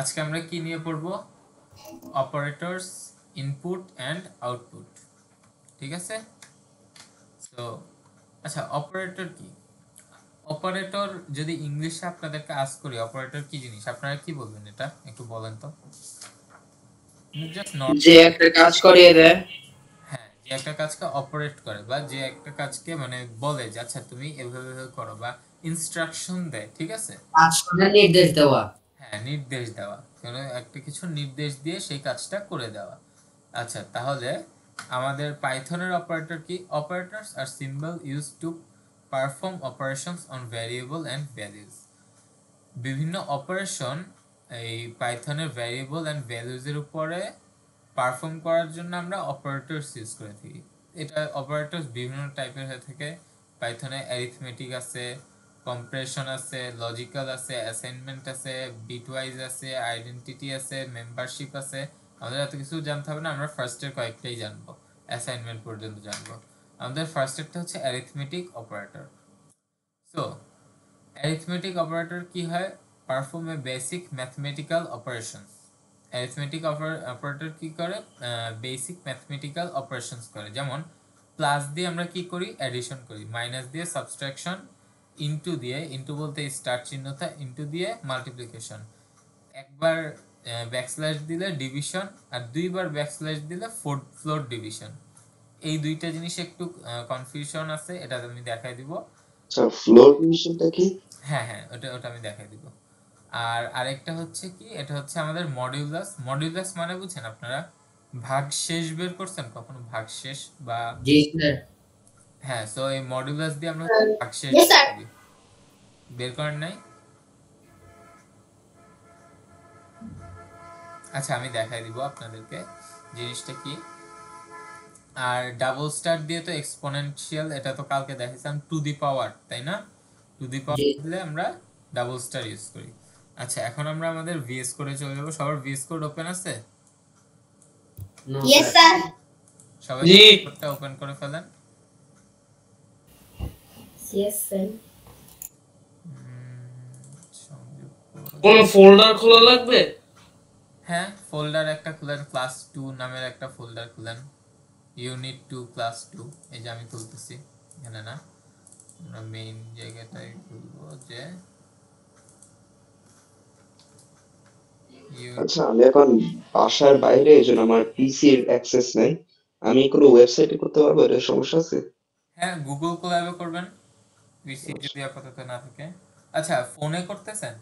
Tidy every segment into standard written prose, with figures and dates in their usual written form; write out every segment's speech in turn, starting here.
আজকে আমরা কি নিয়ে পড়ব? Operators, input and output. ঠিক আছে? সো আচ্ছা, অপারেটর কি? অপারেটর যদি ইংলিশে আপনাদেরকে আস্ক করি অপারেটর কি জিনিস, আপনারা কি বলবেন? এটা একটু বলেন তো। জাস্ট যে নর্মাল। একটা কাজ করিয়ে দেয়। হ্যাঁ, যে একটা কাজকে অপারেট করে বা যে একটা কাজকে মানে বলে যে আচ্ছা তুমি এভাবে এভাবে করো বা ইনস্ট্রাকশন দেয়। ঠিক আছে? কাজ করার নির্দেশ দেওয়া। হ্যাঁ, নির্দেশ দেওয়া, কোনো একটা কিছু নির্দেশ দিয়ে সেই কাজটা করে দেওয়া। আচ্ছা, তাহলে আমাদের পাইথনের অপারেটর কি? Operators are symbol use to perform operations on variable and values. বিভিন্ন অপারেশন এই পাইথনের ভ্যারিয়েবল অ্যান্ড ভ্যালুজের উপরে পারফর্ম করার জন্য আমরা অপারেটরস ইউজ করে থাকি। এটা অপারেটরস বিভিন্ন টাইপের হয়ে থাকে। পাইথনে অ্যারিথমেটিক আছে, কম্প্রেশন আছে, লজিক্যাল আছে, অ্যাসাইনমেন্ট আছে, বিটওয়াইজ আছে, আইডেন্টিটি আছে, মেম্বারশিপ আছে। আমাদের এত কিছু জানতে হবে না, আমরা ফার্স্টের কয়েকটাই জানবো, অ্যাসাইনমেন্ট পর্যন্ত জানবো। আমাদের ফার্স্টেরটা হচ্ছে arithmetic operator. So arithmetic operator কি হয়? পারফর্ম এ basic mathematical operation. Arithmetic operator কি করে? বেসিক ম্যাথমেটিক্যাল অপারেশনস করে। যেমন প্লাস দিয়ে আমরা কি করি? অ্যাডিশন করি। মাইনাস দিয়ে সাবট্রাকশন। ইনটু দিয়ে, ইনটু বলতে স্টার চিহ্নটা, ইনটু দিয়ে মাল্টিপ্লিকেশন। একবার ব্যাকস্ল্যাশ দিলে ডিভিশন, আর দুইবার ব্যাকস্ল্যাশ দিলে ফ্লোর ডিভিশন। এই দুইটা জিনিস একটু কনফিউশন আছে, এটা আমি দেখাই দিব। আচ্ছা, ফ্লোর ডিভিশনটা কি? হ্যাঁ হ্যাঁ, ওটা ওটা আমি দেখাই দিব। আর আরেকটা হচ্ছে কি, এটা হচ্ছে আমাদের মডিউলাস। মডিউলাস মানে বুঝছেন আপনারা? ভাগশেষ বের করছেন কখনো? ভাগশেষ বা জি স্যার। হ্যাঁ, সো এই মডিউলাস দিয়ে আমরা ভাগশেষ Yes, বের sir. করি। বের করেন নাই? আচ্ছা, আমি দেখাই দিব আপনাদেরকে জিনিসটা কি। আর ডাবল স্টার দিয়ে তো এক্সপোনেনশিয়াল, এটা তো কালকে দেখাইছিলাম, টু দি পাওয়ার, তাই না? টু দি পাওয়ার জি। দিলে আমরা ডাবল স্টার ইউজ করি। আচ্ছা, এখন আমরা আমাদের ভিএস কোডে চলে যাব। সবার ভিএস কোড ওপেন আছে? No Yes, sir. sir. সবাই জি। কোডটা ওপেন করে ফেলেন। Yes, sir. সংযোগ করো। কোন ফোল্ডার খোলা লাগবে? হ্যাঁ, ফোল্ডার একটা খুলেন, ক্লাস 2 নামের একটা ফোল্ডার খুলেন। ইউনিট 2 ক্লাস 2, এই যে আমি খুলতেছি। এখানে না, আমরা মেইন জায়গাটায় খুলবো যে আচ্ছা, আমি এখন বাসার বাইরে, এই জন্য আমার পিসির অ্যাক্সেস নাই। আমি কোনো ওয়েবসাইটে করতে পারবো? এটা সমস্যা আছে? হ্যাঁ, গুগল কোল্যাবে করবেন পিসি আচ্ছা। যদি আপাতত না থাকে। আচ্ছা, ফোনে করতেছেন?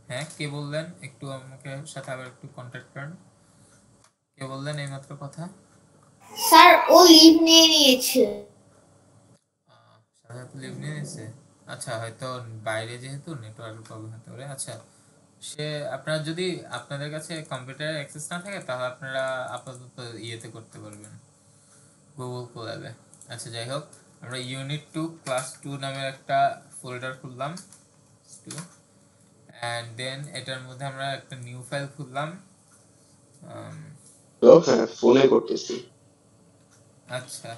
হ্যাঁ, কে বললেন? একটু আমাকে সাথে আবার একটু কন্ট্যাক্ট করেন। কে বললেন এইমাত্র কথা? স্যার ও লিভ নিয়ে নিয়েছে। সাথে লিভ নিয়ে নিয়েছে। আচ্ছা, হয়তো বাইরে যেহেতু নেটওয়ার্ক প্রবলেম হতে পারে। আচ্ছা, সে আপনার যদি আপনাদের কাছে কম্পিউটার অ্যাক্সেস না থাকে তাহলে আপনারা আপাতত ইয়েতে করতে পারবেন, গুগল কোল্যাবে। আচ্ছা, যাই হোক, আমরা ইউনিট 2 ক্লাস 2 নামের একটা ফোল্ডার খুললাম, 2, অ্যান্ড দেন এটার মধ্যে আমরা একটা নিউ ফাইল খুললাম। তো হ্যাঁ, ফোনে করতেছি। আচ্ছা,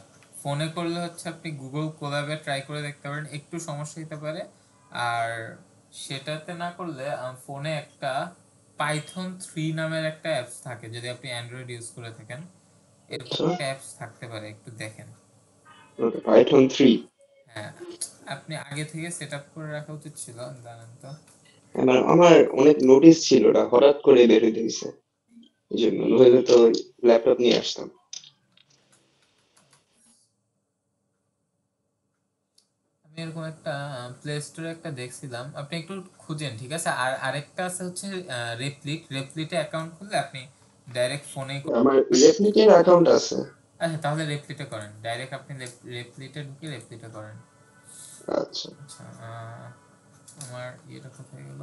ফোনে করলে হচ্ছে আপনি গুগল কোল্যাবে ট্রাই করে দেখতে পারেন, একটু সমস্যা হতে পারে। আর সেটাতে না করলে ফোনে একটা পাইথন 3 নামের একটা অ্যাপস থাকে, যদি আপনি অ্যান্ড্রয়েড ইউজ করে থাকেন এরকম আচ্ছা, একটা অ্যাপস থাকতে পারে, একটু দেখেন। পাইথন 3। হ্যাঁ, আপনি আগে থেকে সেট আপ করে রাখা উচিত ছিল, জানেন তো। আমার অনেক নোটিস ছিল, ওটা হঠাৎ করে বের হইতে গেছে, এই জন্য। নইলে তো ল্যাপটপ নিয়ে আসতাম। আমি এরকম একটা প্লে স্টোরে একটা দেখছিলাম, আপনি একটু খুঁজেন, ঠিক আছে? আর আরেকটা আছে হচ্ছে রেপ্লিট। রেপ্লিটে অ্যাকাউন্ট খুললে আপনি ডাইরেক্ট ফোনেই করতে আমার পারবেন। রেপ্লিকের অ্যাকাউন্ট আছে। আচ্ছা, তাহলে রেপ্লিটে করেন, ডাইরেক্ট আপনি রেপ্লিটে ঢুকে রেপ্লিটে করেন। আচ্ছা। আচ্ছা, আমার ইয়েটা কোথায় গেল?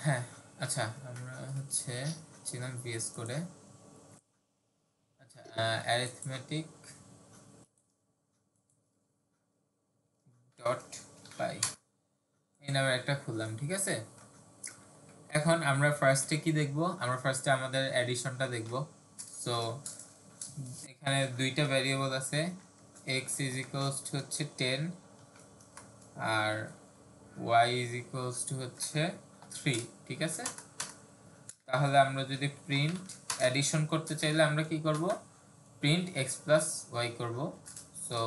হ্যাঁ, আচ্ছা, আমরা হচ্ছে ছিলাম ভিএস কোডে। আচ্ছা, অ্যারিথমেটিক ডট পাই এই নামের একটা খুললাম, ঠিক আছে? এখন আমরা ফার্স্টে কি দেখব? আমরা ফার্স্টে আমাদের অ্যাডিশনটা দেখব। সো এখানে দুইটা ভ্যারিয়েবল আছে, x ইজ ইকুয়ালস টু হচ্ছে 10 আর y ইজ ইকুয়ালস টু হচ্ছে 3, ঠিক আছে। তাহলে আমরা যদি প্রিন্ট অ্যাডিশন করতে চাইলে আমরা কি করব, প্রিন্ট x প্লাস y করব। সো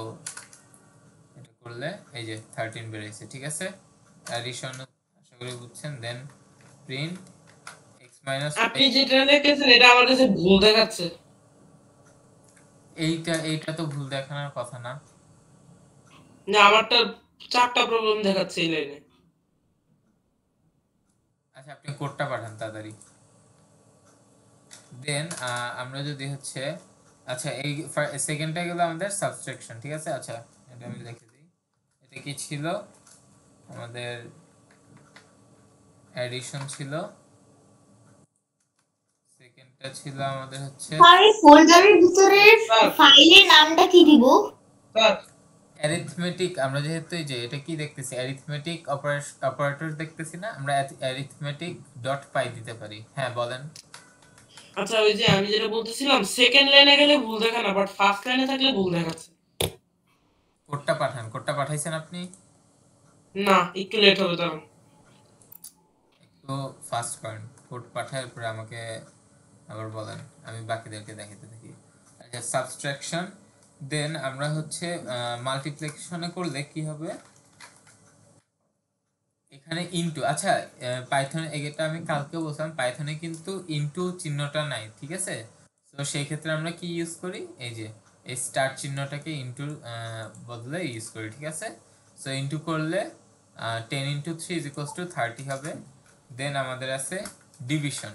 এটা করলে এই যে 13 বেরিয়েছে, ঠিক আছে। অ্যাডিশন আশা করি বুঝছেন। দেন প্রিন্ট x মাইনাস আপনি যেটা লিখেছেন এটা আমার কাছে ভুল দেখাচ্ছে। এইটা তো ভুল দেখানোর কথা না। না, আমারটা 4টা প্রবলেম দেখাচ্ছে এই লাইনে। আচ্ছা আপনি কোডটা পাঠান তাড়াতাড়ি। দেন আমরা যদি হচ্ছে, আচ্ছা এই সেকেন্ডটা গেল আমাদের সাবট্রাকশন, ঠিক আছে। আচ্ছা এটা আমি লিখে দিই। এটা কি ছিল আমাদের, অ্যাডিশন ছিল, সেকেন্ডটা ছিল আমাদের হচ্ছে স্যার এই ফোল্ডারের ভিতরে স্যার। ফাইলের নামটা কি দিব? Sir arithmetic. আমরা যেহেতু এই যে এটা কি দেখতেছি, অ্যারিথমেটিক অপারেটর দেখতেছি না, আমরা অ্যারিথমেটিক ডট পাই দিতে পারি। হ্যাঁ বলেন। আচ্ছা, ওই যে আমি যেটা বলতেছিলাম সেকেন্ড লাইনে গেলে ভুল দেখায় না, বাট ফার্স্ট লাইনে থাকলে ভুল দেখাচ্ছে। কোডটা পাঠান। কোডটা পাঠাইছেন আপনি? না, একটু লেট হবে তখন। তো ফার্স্ট পয়েন্ট কোড পাঠানোর পরে আমাকে আবার বলেন, আমি বাকিদেরকে দেখাতে থাকি। আচ্ছা সাবট্রাকশন, দেন আমরা হচ্ছে মাল্টিপ্লিকেশনে করলে কি হবে, এখানে ইনটু। আচ্ছা পাইথনে, এটা আমি কালকে বলছিলাম, পাইথনে কিন্তু ইনটু চিহ্নটা নাই, ঠিক আছে। তো সেই ক্ষেত্রে আমরা কি ইউজ করি, এই যে এই স্টার চিহ্নটাকে ইনটু বদলে ইউজ করি, ঠিক আছে। সো ইনটু করলে 10 ইনটু 3 ইজ ইকুয়ালস টু 30 হবে। দেন আমাদের আছে ডিভিশন।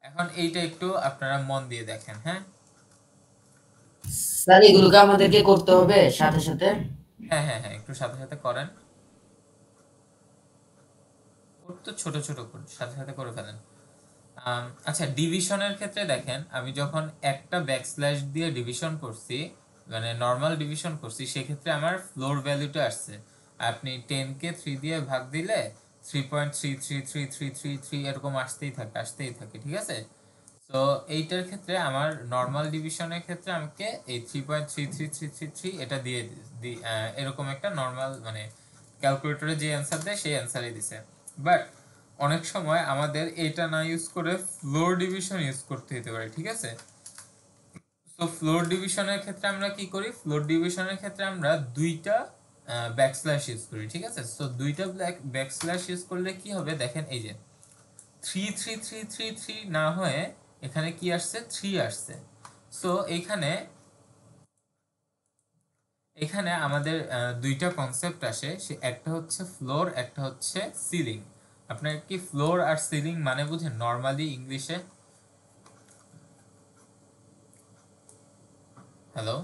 এখন এইটা একটু আপনারা মন দিয়ে দেখেন, হ্যাঁ স্যার এগুলোকে আমাদেরকে করতে হবে সাথে সাথে? হ্যাঁ হ্যাঁ হ্যাঁ একটু সাথে সাথে করেন। কোড তো ছোট ছোট কোড, সাথে সাথে করে ফেলেন। আচ্ছা ডিভিশনের ক্ষেত্রে দেখেন, আমি যখন একটা ব্যাকস্ল্যাশ দিয়ে ডিভিশন করছি, মানে নর্মাল ডিভিশন করছি, সেক্ষেত্রে আমার ফ্লোর ভ্যালুটা আসছে। আপনি 10 কে 3 দিয়ে ভাগ দিলে 3.33333 এরকম আসতেই থাকে, ঠিক আছে। তো এইটার ক্ষেত্রে আমার নর্মাল ডিভিশনের ক্ষেত্রে আমাকে এই 3.33333 এটা দিয়ে এরকম একটা নর্মাল, মানে ক্যালকুলেটরে যে অ্যান্সার দেয় সেই অ্যান্সারই দিছে। বাট অনেক সময় আমাদের এটা না ইউজ করে ফ্লোর ডিভিশন ইউজ করতে হতে পারে, ঠিক আছে। সো ফ্লোর ডিভিশনের ক্ষেত্রে আমরা কি করি, ফ্লোর ডিভিশনের ক্ষেত্রে আমরা দুইটা ব্যাকস্ল্যাশ ইউজ করি, ঠিক আছে। সো দুইটা ব্যাকস্ল্যাশ ইউজ করলে কি হবে দেখেন, এই যে 33333 না হয়ে এখানে কি আসছে, 3 আসছে। সো এখানে আমাদের দুইটা কনসেপ্ট আসে, সে একটা হচ্ছে ফ্লোর, একটা হচ্ছে সিলিং। আপনার কি ফ্লোর আর সিলিং মানে বুঝেন নরমালি ইংলিশে? Hello,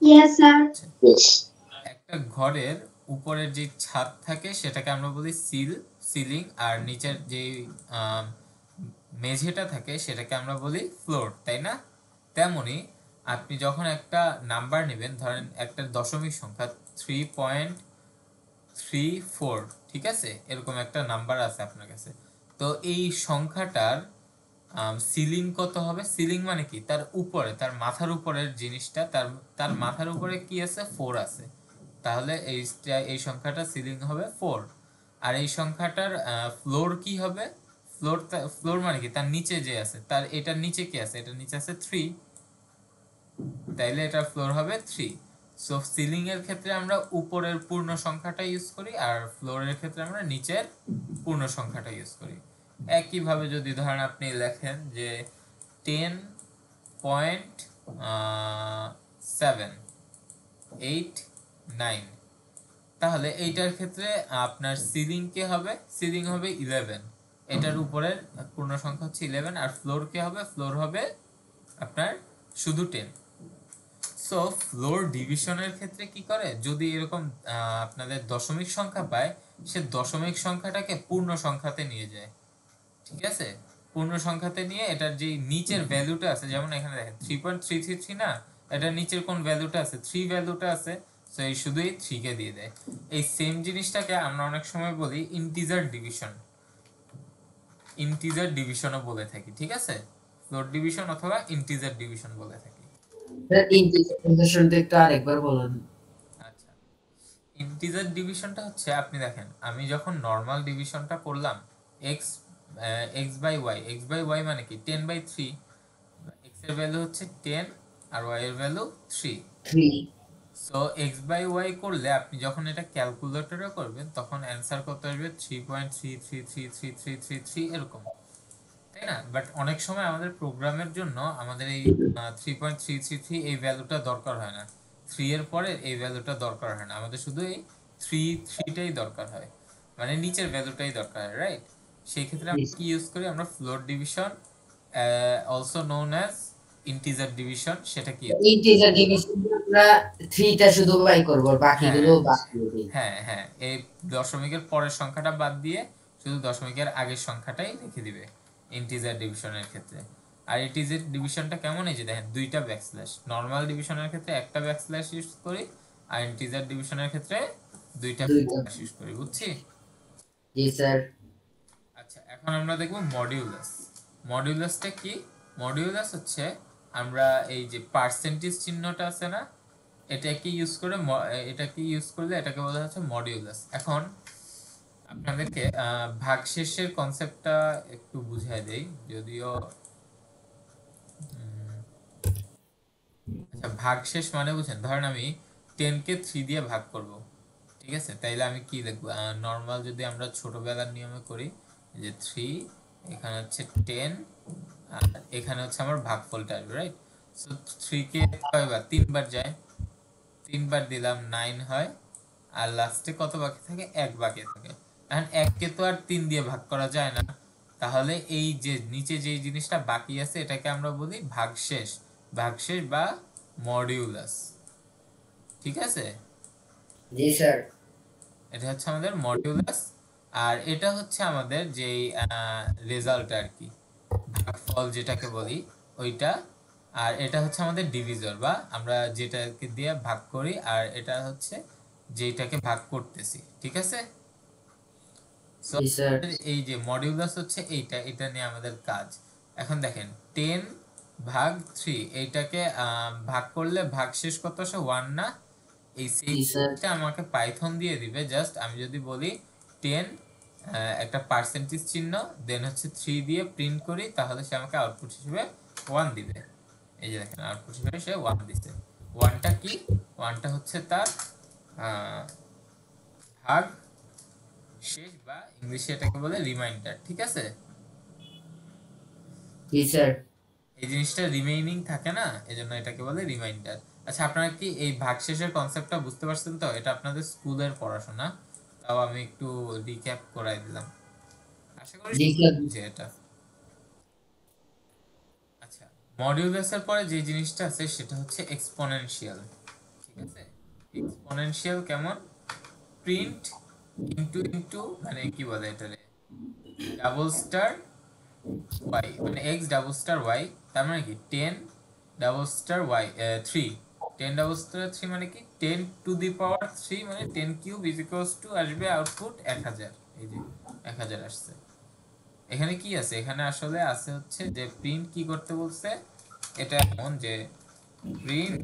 yes sir. ইয়েস। একটা ঘরের উপরের যে ছাদ থাকে সেটাকে আমরা বলি সিলিং, আর নিচের যে মেঝেটা থাকে সেটাকে আমরা বলি ফ্লোর, তাই না? তেমনি আপনি যখন একটা নাম্বার নেবেন, ধরেন একটা দশমিক সংখ্যা 3.34, ঠিক আছে, এরকম একটা নাম্বার আছে আপনার কাছে। তো এই সংখ্যাটার সিলিং কত হবে? সিলিং মানে কি, তার উপরে, তার মাথার উপরের জিনিসটা, তার মাথার উপরে কি আছে, 4 আছে। তাহলে এই সংখ্যাটা সিলিং হবে 4। আর এই সংখ্যাটার ফ্লোর কি হবে? ফ্লোর মানে কি, তার নিচে যে আছে, তার এটার নিচে কি আছে, এটার নিচে আছে 3, তাইলে এটা ফ্লোর হবে 3। সো সিলিং এর ক্ষেত্রে আমরা উপরের পূর্ণ সংখ্যাটা ইউজ করি, আর ফ্লোরের ক্ষেত্রে আমরা নিচের পূর্ণ সংখ্যাটা ইউজ করি। একইভাবে যদি ধরেন আপনি লেখেন যে 10.789, তাহলে এইটার ক্ষেত্রে আপনার সিলিং কে হবে, সিলিং হবে 11, এটার উপরের পূর্ণ সংখ্যা হচ্ছে 11, আর ফ্লোর কে হবে, ফ্লোর হবে আপনার শুধু 10। সো ফ্লোর ডিভিশনের ক্ষেত্রে কি করে, যদি এরকম আপনাদের দশমিক সংখ্যা পায়, সে দশমিক সংখ্যাটাকে পূর্ণ সংখ্যাতে নিয়ে যায়, ঠিক আছে। পূর্ণ সংখ্যাতে নিয়ে এটার যে নিচের ভ্যালুটা আছে, যেমন এখানে দেখেন 3.333 না, এটার নিচের কোন ভ্যালুটা আছে, 3 ভ্যালুটা আছে, সো এই শুধুই 3 কে দিয়ে দেয়। এই সেম জিনিসটাকে আমরা অনেক সময় বলি ইন্টিজার ডিভিশনও বলে থাকি, ঠিক আছে। ফ্লোর ডিভিশন অথবা ইন্টিজার ডিভিশন বলে থাকি। স্যার ইন্টিগ্রেশনটা একটু আরেকবার বলুন। আচ্ছা ইন্টিজার ডিভিশনটা হচ্ছে আপনি দেখেন আমি যখন নর্মাল ডিভিশনটা করলাম এক্স এক্স বাই ওয়াই মানে কি 10/3, এক্স এর ভ্যালু হচ্ছে 10 আর ওয়াই এর value 3। 3 so X by Y করলে আপনি যখন এটা ক্যালকুলেটরে করবেন তখন অ্যান্সার কত আসবে 3.333333 এরকম, তাই না? বাট অনেক সময় আমাদের প্রোগ্রামের জন্য আমাদের এই 3.333 এই ভ্যালুটা দরকার হয় না, 3 এর পরে এই ভ্যালুটা দরকার হয় না, আমাদের শুধু এই 3টাই দরকার হয়, মানে নিচের ভ্যালুটাই দরকার হয়, রাইট? সেই ক্ষেত্রে আমরা কি ইউজ করি, আমরা float division also known as integer division, সেটা কি? ইন্টিজার ডিভিশন আমরা 3 টা শুধু বাই করব আর বাকিগুলো বাদ দিয়ে দিই। হ্যাঁ হ্যাঁ, এই দশমিকের পরের সংখ্যাটা বাদ দিয়ে শুধু দশমিকের আগের সংখ্যাটাই রেখে দিবে ইন্টিজার ডিভিশনের ক্ষেত্রে। আর ইন্টিজার ডিভিশনটা কেমন, এই যে দেখেন দুইটা ব্যাকস্ল্যাশ, নরমাল ডিভিশনের ক্ষেত্রে একটা ব্যাকস্ল্যাশ ইউজ করি আর ইন্টিজার ডিভিশনের ক্ষেত্রে দুইটা ব্যাকস্ল্যাশ ইউজ করি, বুঝছি? জি স্যার। আচ্ছা, এখন আমরা দেখব মডিউলাস। মডিউলাসটা কি? মডিউলাস হচ্ছে আমরা এই যে পার্সেন্টেজ চিহ্নটা আছে না, এটাকে ইউজ করে এটাকে ইউজ করলে এটাকে বলা হচ্ছে মডিউলাস। এখন আপনাদেরকে ভাগশেষের কনসেপ্টটা একটু বুঝিয়ে দেই, যদিও আচ্ছা ভাগশেষ মানে বুঝেন, ধরেন আমি 10 কে 3 দিয়ে ভাগ করব, ঠিক আছে? তাইলে আমি কি লিখব, নরমাল যদি আমরা ছোটবেলার নিয়মে করি যে 3, এখানে হচ্ছে 10 আর এখানে হচ্ছে আমার ভাগফলটা আসবে, রাইট? সো 3 কে কয়বার, 3 বার যায়, 3 বার দিলাম 9 হয়, আর লাস্টে কত বাকি থাকে, 1 বাকি থাকে। এখন 1 কে তো আর 3 দিয়ে ভাগ করা যায় না, তাহলে এই যে নিচে যে জিনিসটা বাকি আছে এটাকে আমরা বলি ভাগশেষ, ভাগশেষ বা মডিউলাস, ঠিক আছে? জি স্যার। এটা হচ্ছে আমাদের মডিউলাস, আর এটা হচ্ছে আমাদের যেই রেজাল্ট আর কি, ভাগফল যেটাকে বলি ওইটা। আর এটা হচ্ছে আমাদের ডিভিজর, বা আমরা যেটাকে দিয়ে ভাগ করি, আর এটা হচ্ছে যেটাকে ভাগ করতেছি, ঠিক আছে? সো জি স্যার। এই যে মডিউলাস হচ্ছে এইটা, এটা নিয়ে আমাদের কাজ। এখন দেখেন 10 ভাগ 3 এইটাকে ভাগ করলে ভাগশেষ কত আসে, 1 না? এই সেইটা আমাকে পাইথন দিয়ে দিবে। জাস্ট আমি যদি বলি 10 একটা পার্সেন্টেজ চিহ্ন দেন হচ্ছে 3 দিয়ে প্রিন্ট করি, তাহলে সে আমাকে আউটপুট হিসেবে 1 দিবে। এই যে দেখেন আউটপুট হিসেবে সে 1 দিছে। 1টা কি? 1টা হচ্ছে তার ভাগ শেষ, বা ইংলিশে এটাকে বলে রিমাইন্ডার, ঠিক আছে? জি স্যার। এই জিনিসটা রিমেইনিং থাকে না, এজন্য এটাকে বলে রিমাইন্ডার। আচ্ছা, আপনারা কি এই ভাগশেষের কনসেপ্টটা বুঝতে পারছেন? তো এটা আপনাদের স্কুলের পড়াশোনা, তাও আমি একটু রিক্যাপ করাই দিলাম, আশা করি বুঝে এটা। আচ্ছা, মডিউলাসের পরে যে জিনিসটা আছে সেটা হচ্ছে এক্সপোনেনশিয়াল, ঠিক আছে? এক্সপোনেনশিয়াল কেমন? প্রিন্ট ইনটু মানে কি বলে এটারে, ডাবল স্টার y, মানে x ডাবল স্টার y, তার মানে কি 10 double star y 3, 10 double star 3 মানে কি 10 টু দি পাওয়ার 3, মানে 10 কিউব ইজ ইকুয়ালস টু আসবে আউটপুট 1000। এই যে 1000 আসছে। এখানে কি আছে, এখানে আসলে আছে হচ্ছে যে প্রিন্ট কি করতে বলছে, এটা এমন যে print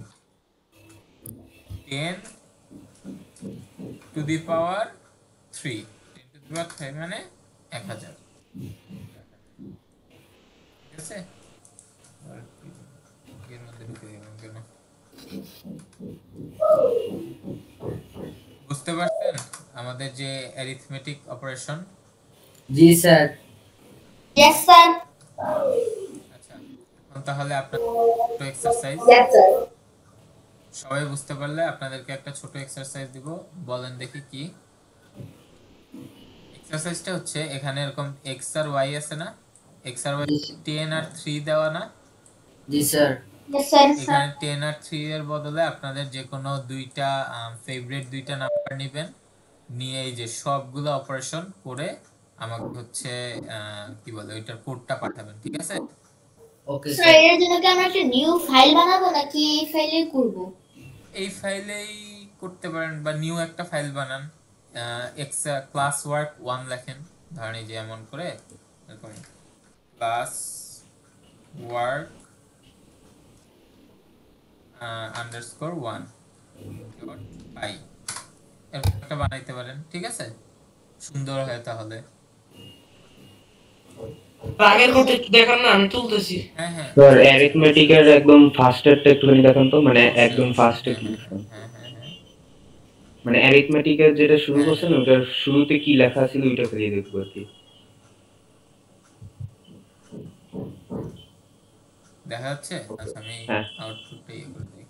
10 to the power 3, 10 to the power 3 মানে 1000, ঠিক আছে? এর মধ্যে ঢুকে দিলাম কেন, বুঝতে পারছেন আমাদের যে অ্যারিথমেটিক অপারেশন? জি স্যার। Yes, sir. আচ্ছা, এখন তাহলে আপনাদের ছোট এক্সারসাইজ, Yes, sir. সবাই বুঝতে পারলে আপনাদেরকে একটা ছোট এক্সারসাইজ দিব, বলেন দেখি কি এক্সারসাইজটা হচ্ছে। এখানে এরকম x আর y আছে না, x আর y 10 আর 3 দেওয়া না? জি স্যার। Yes, sir. এখানে 10 আর 3 এর বদলে আপনাদের যে কোনো দুইটা ফেভারিট দুইটা নাম্বার নেবেন, নিয়ে এই যে সবগুলো অপারেশন করে আমাকে হচ্ছে কি বলে ওইটার কোডটা পাঠাবেন, ঠিক আছে? Okay sir, sir. এর জন্য কি আমরা একটা নিউ ফাইল বানাবো নাকি এই ফাইলেই করব? এই ফাইলেই করতে পারেন, বা নিউ একটা ফাইল বানান, ক্লাস ওয়ার্ক 1 লেখেন, ধরেন এই যে এমন করে এরকম ক্লাস ওয়ার্ক আন্ডারস্কোর 1 ডট পাই, এরকম একটা বানাইতে পারেন, ঠিক আছে, সুন্দর হয় তাহলে। আগের কোডটা একটু দেখান না, আমি তুলতেছি। হ্যাঁ হ্যাঁ স্যার অ্যারিথমেটিকের একদম ফার্স্টেরটা একটুখানি দেখান তো, মানে অবশ্যই একদম অবশ্যই, ফার্স্টে হ্যাঁ কি হ্যাঁ লিখছেন? হ্যাঁ হ্যাঁ হ্যাঁ হ্যাঁ মানে অ্যারিথমেটিকের যেটা শুরু হ্যাঁ করছেন হ্যাঁ ওটার শুরুতে কি লেখা ছিল ওইটা ফিরিয়ে দেখবো আর কি। দেখা যাচ্ছে। আচ্ছা আমি হ্যাঁ আউটপুটটা ইয়ে করে দিই।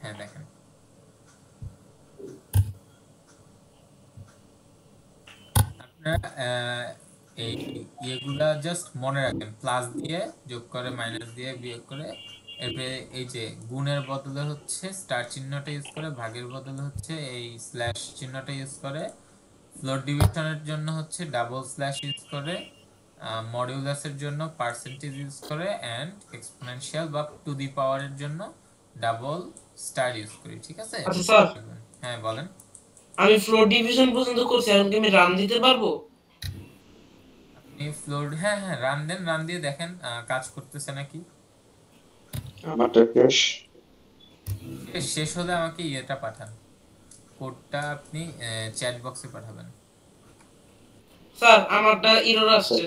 হ্যাঁ দেখেন, আপনারা এই ইয়েগুলা জাস্ট মনে রাখবেন, প্লাস দিয়ে যোগ করে, মাইনাস দিয়ে বিয়োগ করে, এরপরে এই যে গুণের বদলে হচ্ছে স্টার চিহ্নটা ইউজ করে, ভাগের বদলে হচ্ছে এই স্ল্যাশ চিহ্নটা ইউজ করে, ফ্লোর ডিভিশনের জন্য হচ্ছে ডাবল স্ল্যাশ ইউজ করে, মডিউলাসের জন্য পার্সেন্টেজ ইউজ করে, এন্ড এক্সপোনেনশিয়াল বা টু দি পাওয়ারের জন্য ডাবল স্টার ইউজ করি, ঠিক আছে। আচ্ছা স্যার, হ্যাঁ বলেন। আমি ফ্লোর ডিভিশন পর্যন্ত করছি, এখন কি আমি রান দিতে পারবো? আপনি ফ্লোর, হ্যাঁ হ্যাঁ রান দেন, রান দিয়ে দেখেন কাজ করতেছে নাকি। আমারটা ক্র্যাশ। শেষ হলে আমাকে ইয়েটা পাঠান, কোডটা আপনি চ্যাট বক্সে পাঠাবেন। স্যার আমারটা এরর আসছে।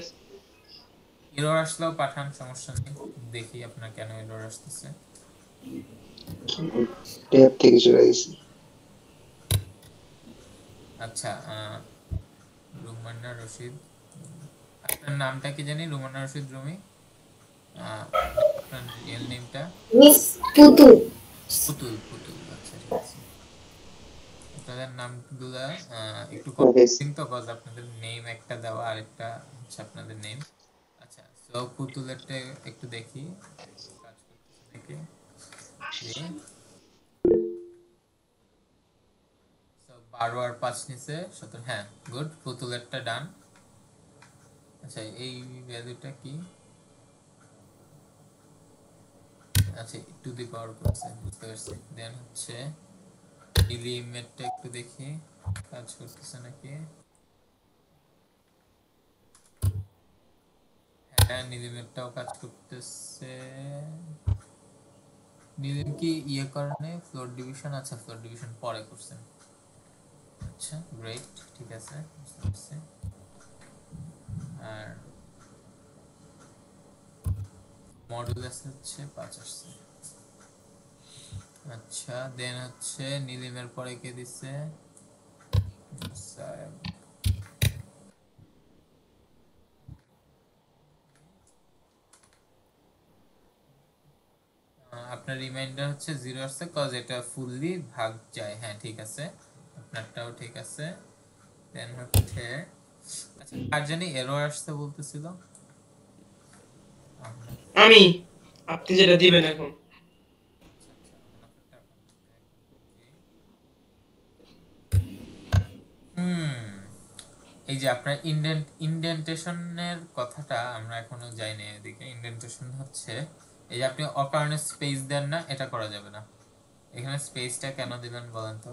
এরর আসলেও পাঠান, সমস্যা নেই, দেখি আপনার কেন এরর আসতেছে। ট্যাব থেকে চলে গেছি। আচ্ছা রুমান্না রশিদ, আপনার নামটা কি জানি? রুমান্না রশিদ রুমি, আপনার রিয়েল নেমটা? মিস পুতুল। পুতুল, পুতুল, আচ্ছা ঠিক আছে। আপনাদের নামগুলা একটু Okay. কনফিউজিং তো, কজ আপনাদের নেম একটা দেওয়া আর একটা হচ্ছে আপনাদের নেম। আচ্ছা সো পুতুলেরটা একটু দেখি কাজ করতেছে নাকি। সো 12 আর 5 নিচে 17, হ্যাঁ গুড, পুতুলেরটা ডান। আচ্ছা এই ভ্যালুটা কি? আচ্ছা টু দি পাওয়ার করছে, বুঝতে পারছি। দেন হচ্ছে লিমিটটা একটু দেখি কাজ করতেছে নাকি। হ্যাঁ নিলিমেরটাও কাজ করতেছে। নিলিম কি ইয়ে কারণে ফ্লোর ডিভিশন, আচ্ছা ফ্লোর ডিভিশন পরে করছেন, আচ্ছা গ্রেট, ঠিক আছে বুঝতে পারছি। আর মডুলাস হচ্ছে 5 আসছে। আচ্ছা দেন হচ্ছে নিলিমের পরে কে দিচ্ছে? সাহেব, আপনার রিমাইন্ডার হচ্ছে 0 আসছে, কজ এটা ফুললি ভাগ যায়, হ্যাঁ ঠিক আছে, আপনারটাও ঠিক আছে। দেন হচ্ছে আচ্ছা আর জানি এরর আসছে বলতেছিল আমি, আপনি যেটা দিবেন এখন। এই যে আপনার ইন্ডেন্টেশনের কথাটা আমরা এখনো যাইনি এদিকে। ইন্ডেন্টেশন হচ্ছে এই যে আপনি অকারণে স্পেস দেন না, এটা করা যাবে না। এখানে স্পেসটা কেন দিবেন বলেন তো?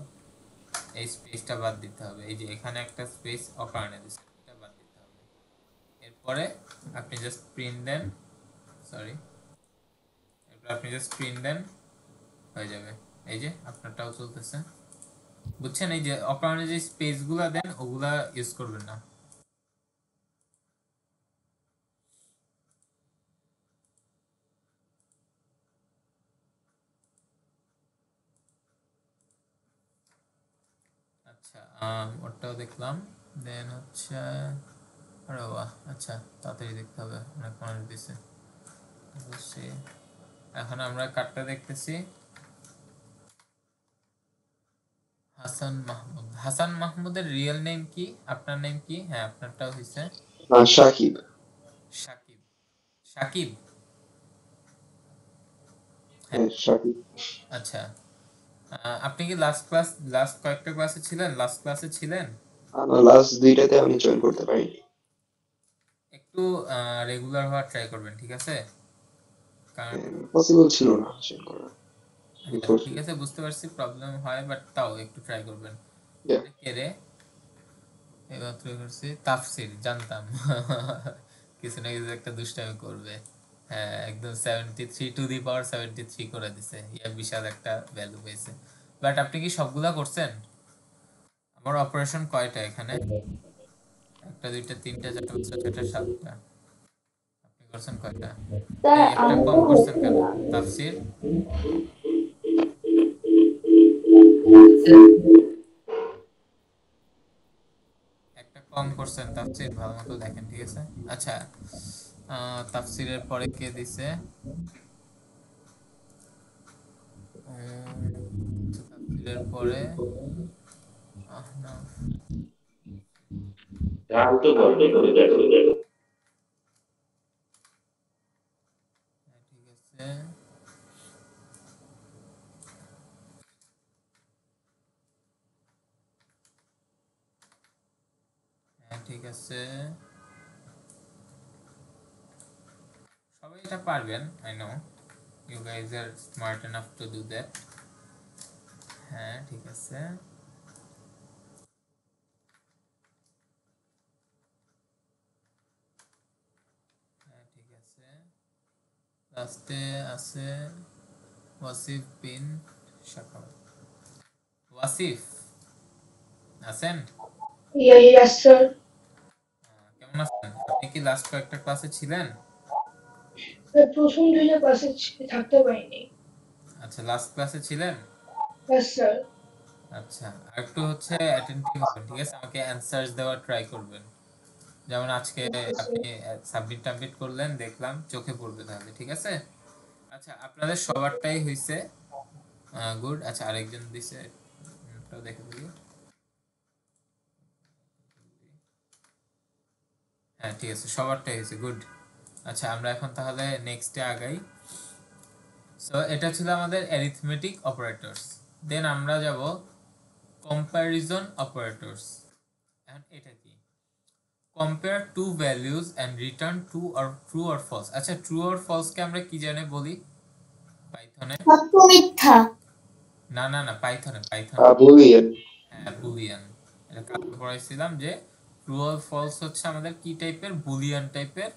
এই স্পেসটা বাদ দিতে হবে, এই যে এখানে একটা স্পেস অকারণে দিচ্ছেন, এটা বাদ দিতে হবে। এরপরে আপনি জাস্ট প্রিন্ট দেন, সরি, এরপর আপনি জাস্ট প্রিন্ট দেন, হয়ে যাবে। এই যে আপনারটাও চলতেছে, বুঝছেন? এই যে অকারণে যে স্পেসগুলো দেন ওগুলা ইউজ করবেন না। আচ্ছা ওটাও দেখলাম। দেন হচ্ছে আরে বাহ, আচ্ছা তাড়াতাড়ি দেখতে হবে, অনেক মানুষ দিছে। এখন আমরা কার্ডটা দেখতেছি। হাসান মাহমুদ, হাসান মাহমুদের রিয়েল নেম কি? আপনার নেম কি? হ্যাঁ আপনারটাও হইছে সাকিব। সাকিব, সাকিব, হ্যাঁ সাকিব। আচ্ছা আপনি কি লাস্ট কয়েকটা ক্লাসে ছিলেন? লাস্ট ক্লাসে ছিলেন? আমার লাস্ট দুইটাতে আমি জয়েন করতে পারিনি। একটু রেগুলার হওয়ার ট্রাই করবেন, ঠিক আছে? কারণ পসিবল ছিল না জয়েন করা। ঠিক আছে বুঝতে পারছি প্রবলেম হয়, বাট তাও একটু ট্রাই করবেন। Yeah. কে রে এইমাত্র করছি তাফসির, জানতাম কিছু না কিছু একটা দুষ্টামি করবে। হ্যাঁ একদম 73 টু দি পাওয়ার 73 করে দিছে, ইয়া বিশাল একটা ভ্যালু পেয়েছে। বাট আপনি কি সবগুলা করছেন? আমার অপারেশন কয়টা এখানে? 1 2 3 4 5 6 7 8 আপনি করছেন কয়টা? স্যার এই একটা আমি কম তো করছেন হচ্ছে কেন? না। তাফসীর একটা কম করছেন, তাফসীর ভালো মতো দেখেন, ঠিক আছে? আচ্ছা, তাফসীরের পরে কে দিছে? তাফসীরের পরে আহনাফ। হ্যাঁ, ঠিক আছে। হ্যাঁ, ঠিক আছে, সবাই এটা পারবেন, I know you guys are smart enough to do that. হ্যাঁ, ঠিক আছে। হ্যাঁ, ঠিক আছে। লাস্টে আছে ওয়াসিফ বিন শাকার। ওয়াসিফ আছেন? Yes, sir. কেমন আছেন? আপনি কি লাস্ট কয়েকটা ক্লাসে ছিলেন? প্রথম দুইটা ক্লাসে থাকতে পারিনি। আচ্ছা, লাস্ট ক্লাসে ছিলেন? Yes, sir. আচ্ছা, আর একটু হচ্ছে অ্যাটেনটিভ হবেন, ঠিক আছে? আমাকে অ্যানসারস দেওয়ার ট্রাই করবেন। যেমন আজকে Okay, sir. আপনি সাবমিট করলেন, দেখলাম চোখে পড়বে তাহলে, ঠিক আছে? আচ্ছা, আপনাদের সবারটাই হইছে, গুড। আচ্ছা, আরেকজন দিছে, ওটাও দেখে দিই। হ্যাঁ, ঠিক আছে, সবারটাই হয়েছে, গুড। আচ্ছা, আমরা এখন তাহলে নেক্সটে আগাই। সো এটা ছিল আমাদের অ্যারিথমেটিক অপারেটরস। দেন আমরা যাব কম্প্যারিজন অপারেটরস। এখন এটা কি? Compare two values and return true or false. আচ্ছা, ট্রু অর ফলস কে আমরা কি জানে বলি পাইথনে? সত্য মিথ্যা। না না না, পাইথনে বুলিয়ান। হ্যাঁ, বুলিয়ান। এটা কালকে পড়াইছিলাম যে ট্রু অর ফলস হচ্ছে আমাদের কি টাইপের, বুলিয়ান টাইপের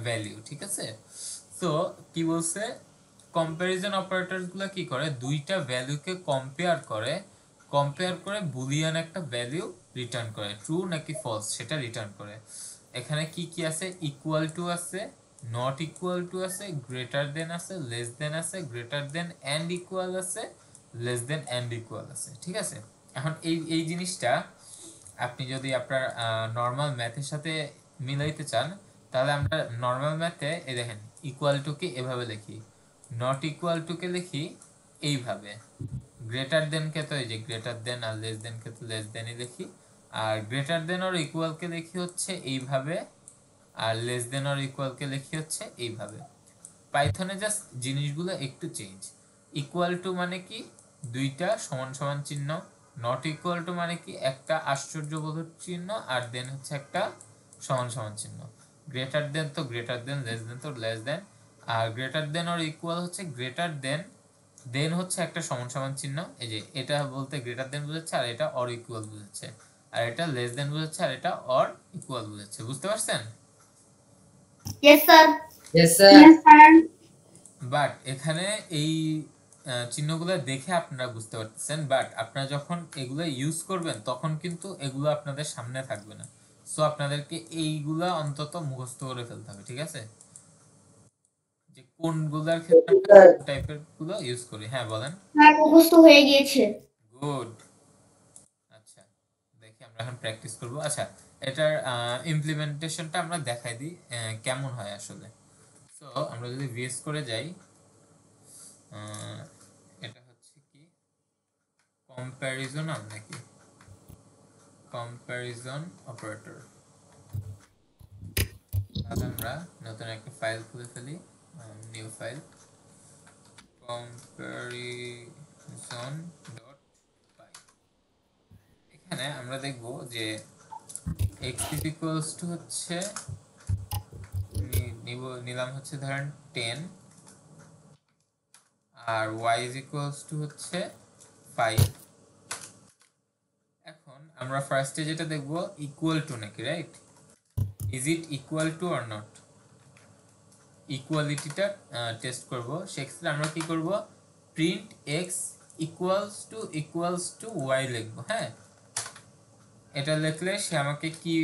ভ্যালু, ঠিক আছে? সো কি বলছে, কম্প্যারিজন অপারেটরস গুলো কি করে, দুইটা ভ্যালুকে কম্পেয়ার করে বুলিয়ান একটা ভ্যালু রিটার্ন করে, ট্রু নাকি ফলস সেটা রিটার্ন করে। এখানে কি কি আছে? ইকুয়াল টু আছে, নট ইকুয়াল টু আছে, গ্রেটার দেন আছে, লেস দেন আছে, গ্রেটার দেন এন্ড ইকুয়াল আছে, লেস দেন এন্ড ইকুয়াল আছে, ঠিক আছে? এখন এই জিনিসটা আপনি যদি আপনার নর্মাল ম্যাথের সাথে মিলাইতে চান, তাহলে আমরা নর্মাল ম্যাথে এই দেখেন ইকুয়াল টু কে এভাবে লিখি, নট ইকুয়াল টু কে লিখি এইভাবে, গ্রেটার দেন কে তো এই যে গ্রেটার দেন, আর লেস দেন কে তো লেস দেনই লিখি, আর গ্রেটার দেন অর ইকুয়াল কে লিখি হচ্ছে এইভাবে, আর লেস দেন অর ইকুয়াল কে লিখি হচ্ছে এইভাবে। পাইথনে জাস্ট জিনিসগুলো একটু চেঞ্জ। ইকুয়াল টু মানে কি দুইটা সমান সমান চিহ্ন, নট ইকুয়াল টু মানে কি একটা আশ্চর্যবোধক চিহ্ন, আর দেন হচ্ছে একটা সমান সমান চিহ্ন। গ্রেটার দেন তো গ্রেটার দেন, লেস দেন তো লেস দেন, আর গ্রেটার দেন অর ইকুয়াল হচ্ছে গ্রেটার দেন হচ্ছে একটা সমান সমান চিহ্ন, এই যে এটা বলতে গ্রেটার দেন বোঝাচ্ছে, আর এটা অর ইকুয়াল বোঝাচ্ছে, আর এটা লেস দেন বোঝাচ্ছে, আর এটা অর ইকুয়াল বোঝাচ্ছে। বুঝতে পারছেন? Yes, sir. Yes, sir. Yes, sir. But এখানে এই চিহ্নগুলো দেখে আপনারা বুঝতে পারতেছেন, বাট আপনারা যখন এগুলো ইউজ করবেন তখন কিন্তু এগুলো আপনাদের সামনে থাকবে না। সো আপনাদেরকে এইগুলা অন্তত মুখস্থ করে ফেলতে হবে, ঠিক আছে? যে কোনগুলার ক্ষেত্রে আমরা কোন টাইপের গুলো ইউজ করি। হ্যাঁ, বলেন। স্যার মুখস্থ হয়ে গিয়েছে। গুড। আচ্ছা, দেখি আমরা এখন প্র্যাকটিস করব। আচ্ছা, এটার ইমপ্লিমেন্টেশনটা আমরা দেখাই দিই কেমন হয় আসলে। সো আমরা যদি ভিএস করে যাই, এটা হচ্ছে কি কম্প্যারিজন নাকি কম্প্যারিজন অপারেটর। তাহলে আমরা নতুন একটা ফাইল খুলে ফেলি, নিউ ফাইল, comparison.py। এখানে আমরা দেখব যে x is equals to হচ্ছে নিলাম হচ্ছে ধরেন 10, আর y is equals to হচ্ছে 5। এখন আমরা ফার্স্টে যেটা দেখব ইকুয়াল টু নাকি, right? Is it equal to or not, ইকুয়ালিটিটা টেস্ট করব। সেক্ষেত্রে আমরা কি করব, print x equals to Y লিখবো। হ্যাঁ, এটা লিখলে সে আমাকে কি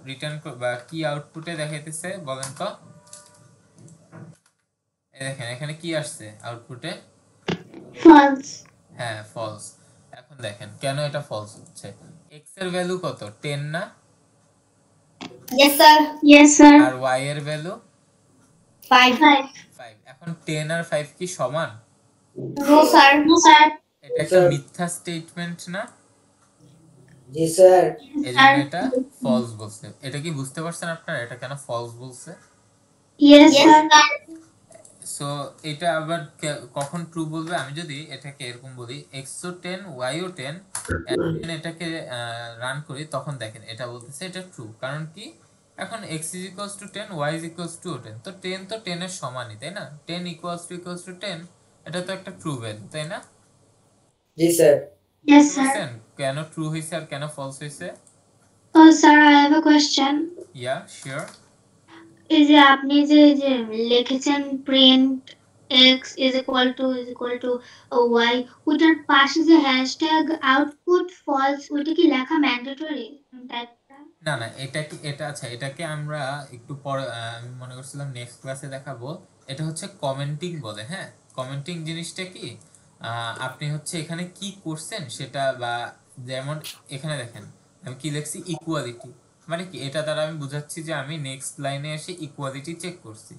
রিটার্ন বা কি আউটপুটে দেখাইতেছে বলেন তো? এই দেখেন এখানে কি আসছে আউটপুটে? ফলস। হ্যাঁ, ফলস। এখন দেখেন কেন এটা ফলস হচ্ছে। x এর ভ্যালু কত? 10 না? Yes sir. Yes sir. আর y এর ভ্যালু 5। 5। এখন 10 আর 5 কি সমান? No sir. No sir. এটা একটা মিথ্যা স্টেটমেন্ট না? জি স্যার। এজন্য এটা ফলস বলছে। এটা কি বুঝতে পারছেন আপনারা এটা কেন ফলস বলছে? Yes sir. সো এটা আবার কখন ট্রু বলবে? আমি যদি এটাকে এরকম বলি x ও 10 y ও 10 and এটাকে রান করি, তখন দেখেন এটা বলতেছে এটা ট্রু। কারণ কি? এখন x is equals to 10, y is equals to 10, তো 10 তো 10 এর সমানই, তাই না? 10 equals to 10, এটা তো একটা ট্রু ভ্যালু, তাই না? জি স্যার। ইয়েস বুঝতে স্যার। পারছেন কেন ট্রু হইছে আর কেন ফলস হইছে? Oh sir, I have a question. Yeah sure. এই যে আপনি যে লিখেছেন print x is equal to y, ওটার পাশে যে হ্যাশট্যাগ আউটপুট ফলস, ওটা কি লেখা ম্যান্ডেটরি? না না, এটা কি এটা আচ্ছা, এটাকে আমরা একটু পরে আমি মনে করছিলাম নেক্সট ক্লাসে দেখাবো। এটা হচ্ছে কমেন্টিং বলে। হ্যাঁ, কমেন্টিং জিনিসটা কি? আপনি হচ্ছে এখানে কি করছেন সেটা, বা যেমন এখানে দেখেন আমি কি লিখছি, ইকুয়ালিটি। মানে কি? এটা দ্বারা আমি বুঝাচ্ছি যে আমি নেক্সট লাইনে এসে ইকুয়ালিটি চেক করছি,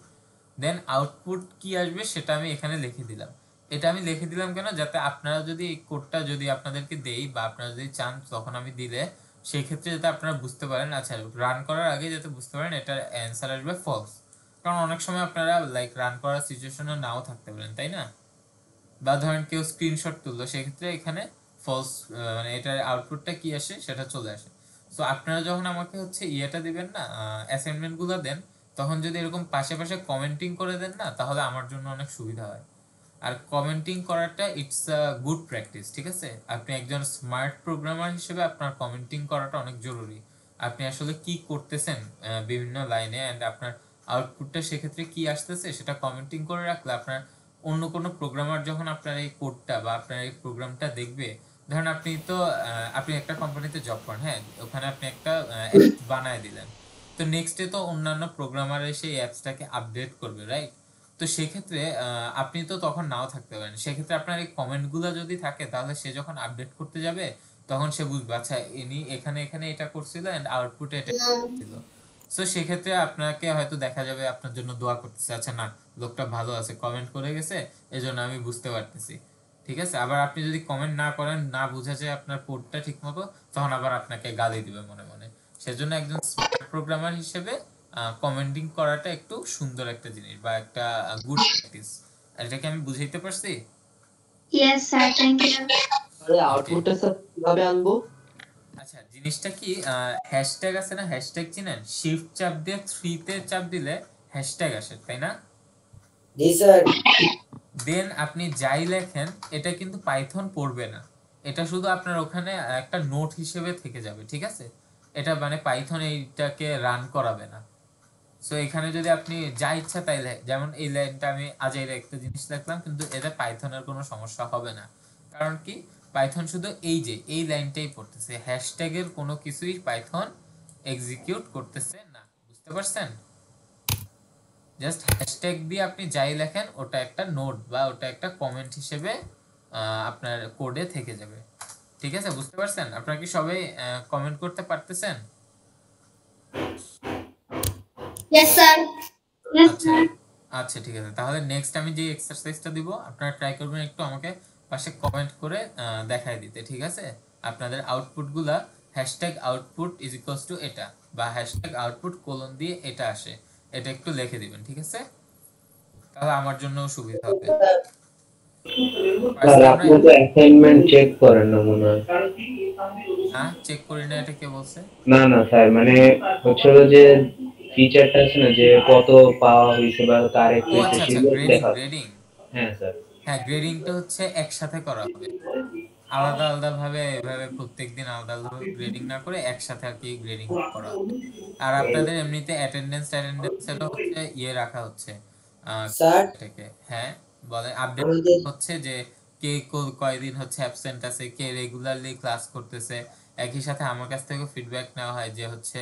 দেন আউটপুট কি আসবে সেটা আমি এখানে লিখে দিলাম। এটা আমি লিখে দিলাম কেন? যাতে আপনারা যদি এই কোডটা যদি আপনাদেরকে দেই বা আপনারা যদি চান তখন আমি দিলে সেই ক্ষেত্রে যাতে আপনারা বুঝতে পারেন, আচ্ছা রান করার আগে যাতে বুঝতে পারেন এটার অ্যান্সার আসবে ফলস। কারণ অনেক সময় আপনারা লাইক রান করার সিচুয়েশনে নাও থাকতে পারেন, তাই না? বা ধরেন কেউ স্ক্রিনশট তুললো, সেক্ষেত্রে এখানে ফলস মানে এটার আউটপুটটা কি আসে সেটা চলে আসে। সো আপনারা যখন আমাকে হচ্ছে ইয়েটা দিবেন না, অ্যাসাইনমেন্টগুলো দেন, তখন যদি এরকম পাশে পাশে কমেন্টিং করে দেন না, তাহলে আমার জন্য অনেক সুবিধা হয়। আর কমেন্টিং করাটা ইটস আ গুড প্র্যাকটিস, ঠিক আছে? আপনি একজন স্মার্ট প্রোগ্রামার হিসেবে আপনার কমেন্টিং করাটা অনেক জরুরি। আপনি আসলে কি করতেছেন বিভিন্ন লাইনে অ্যান্ড আপনার আউটপুটটা সেক্ষেত্রে কি আসতেছে সেটা কমেন্টিং করে রাখলে আপনার অন্য কোনো প্রোগ্রামার যখন আপনার এই কোডটা বা আপনার এই প্রোগ্রামটা দেখবে, ধরেন আপনি একটা কোম্পানিতে জব করেন, হ্যাঁ, ওখানে আপনি একটা অ্যাপ বানায় দিলেন, তো নেক্সটে তো অন্যান্য প্রোগ্রামার এসে এই অ্যাপসটাকে আপডেট করবে, রাইট? তো সেক্ষেত্রে আপনি তো তখন নাও থাকতে পারেন। সেক্ষেত্রে আপনার এই কমেন্টগুলো যদি থাকে, তাহলে সে যখন আপডেট করতে যাবে তখন সে বুঝবে আচ্ছা ইনি এখানে এখানে এটা করছিল এন্ড আউটপুটে এটা ছিল। সো সেক্ষেত্রে আপনাকে হয়তো দেখা যাবে আপনার জন্য দোয়া করতেছে, আচ্ছা না লোকটা ভালো আছে, কমেন্ট করে গেছে, এজন্য আমি বুঝতে পারতেছি, ঠিক আছে? আবার আপনি যদি কমেন্ট না করেন, না বোঝা যায় আপনার কোডটা ঠিকমতো, তখন আবার আপনাকে গালি দিবে মনে মনে। সেজন্য একজন স্মার্ট প্রোগ্রামার হিসেবে কমেন্টিং করাটা একটু সুন্দর একটা জিনিস বা একটা গুড প্র্যাকটিস। এটাকে আমি বুঝাইতে পারছি? Yes sir, thank you. আরে আউটপুটটা স্যার কিভাবে আনবো? আচ্ছা, জিনিসটা কি, হ্যাশট্যাগ আছে না, হ্যাশট্যাগ চিনেন? শিফট চাপ দিয়ে 3 তে চাপ দিলে হ্যাশট্যাগ আসে, তাই না? জি স্যার। দেন আপনি যাই লেখেন এটা কিন্তু পাইথন পড়বে না, এটা শুধু আপনার ওখানে একটা নোট হিসেবে থেকে যাবে, ঠিক আছে? এটা মানে পাইথন এইটাকে রান করাবে না। সো এখানে যদি আপনি যা ইচ্ছা তাই যেমন এই লাইনটা আমি আজের একটা জিনিস লিখলাম, কিন্তু এতে পাইথনের কোনো সমস্যা হবে না। কারণ কি? পাইথন শুধু এই যে এই লাইনটাই পড়তেছে, হ্যাশট্যাগের কোনো কিছুই পাইথন এক্সিকিউট করতেছে না। বুঝতে পারছেন? জাস্ট হ্যাশট্যাগ দিয়ে আপনি যাই লেখেন ওটা একটা নোট বা ওটা একটা কমেন্ট হিসেবে আপনার কোডে থেকে যাবে, ঠিক আছে? বুঝতে পারছেন? আপনারা কি সবাই কমেন্ট করতে পারতেছেন? Yes sir. ইয়েস আচ্ছা স্যার। আচ্ছা, ঠিক আছে। তাহলে নেক্সট আমি যে এক্সারসাইজটা দিব আপনারা ট্রাই করবেন একটু আমাকে পাশে কমেন্ট করে দেখাই দিতে, ঠিক আছে? আপনাদের আউটপুটগুলা hashtag output is equals to এটা বা হ্যাশট্যাগ আউটপুট কোলন দিয়ে এটা আসে, এটা একটু লিখে দিবেন, ঠিক আছে? তাহলে আমার জন্য সুবিধা হবে। স্যার আপনি তো অ্যাসাইনমেন্ট চেক করেন না মনে হয়। হ্যাঁ, চেক করি না, এটা কে বলছে? না না স্যার, মানে হচ্ছিল যে ফিচারটা আছে না যে কত পাওয়া হয়েছে বা কারেক্ট ও হয়েছে আচ্ছা আচ্ছা, সেগুলো গ্রেডিং দেখা। গ্রেডিং হ্যাঁ স্যার। হ্যাঁ, গ্রেডিংটা হচ্ছে একসাথে করা হবে, আলাদা আলাদা ভাবে এভাবে প্রত্যেকদিন আলাদা আলাদা গ্রেডিং না করে একসাথে আর কি গ্রেডিং করা হবে। আর আপনাদের এমনিতে অ্যাটেন্ডেন্সেরও হচ্ছে ইয়ে রাখা হচ্ছে স্যার এটাকে, হ্যাঁ বলেন, আপডেট আমাদের হচ্ছে যে কে কয়দিন হচ্ছে অ্যাবসেন্ট আছে, কে রেগুলারলি ক্লাস করতেছে। একই সাথে আমার কাছ থেকে ফিডব্যাক নেওয়া হয় যে হচ্ছে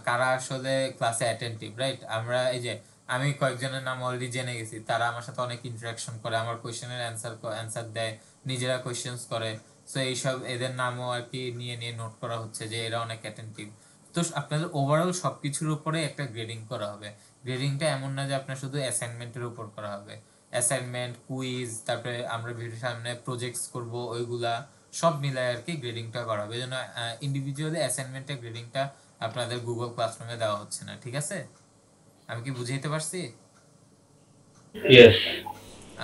কারা আসলে ক্লাসে অ্যাটেন্টিভ, রাইট? আমরা এই যে আমি কয়েকজনের নাম অলরেডি জেনে গেছি, তারা আমার সাথে অনেক ইন্টারাকশন করে, আমার কোয়েশ্চেনের অ্যান্সার দেয়, নিজেরা কোয়েশ্চেন্স করে। সো এইসব এদের নামও আর কি নিয়ে নিয়ে নোট করা হচ্ছে যে এরা অনেক অ্যাটেন্টিভ। তো আপনাদের ওভারঅল সবকিছুর উপরে একটা গ্রেডিং করা হবে। গ্রেডিংটা এমন না যে আপনার শুধু অ্যাসাইনমেন্টের উপর করা হবে, অ্যাসাইনমেন্ট, কুইজ, তারপরে আমরা ভিডিওর সামনে প্রজেক্টস করব, ওইগুলা সব মিলায় আর কি গ্রেডিংটা করা হবে। এই জন্য ইন্ডিভিজুয়ালি অ্যাসাইনমেন্টের গ্রেডিংটা আপনাদের গুগল ক্লাসরুমে দেওয়া হচ্ছে না, ঠিক আছে? আমি কি বুঝাইতে পারছি? ইয়েস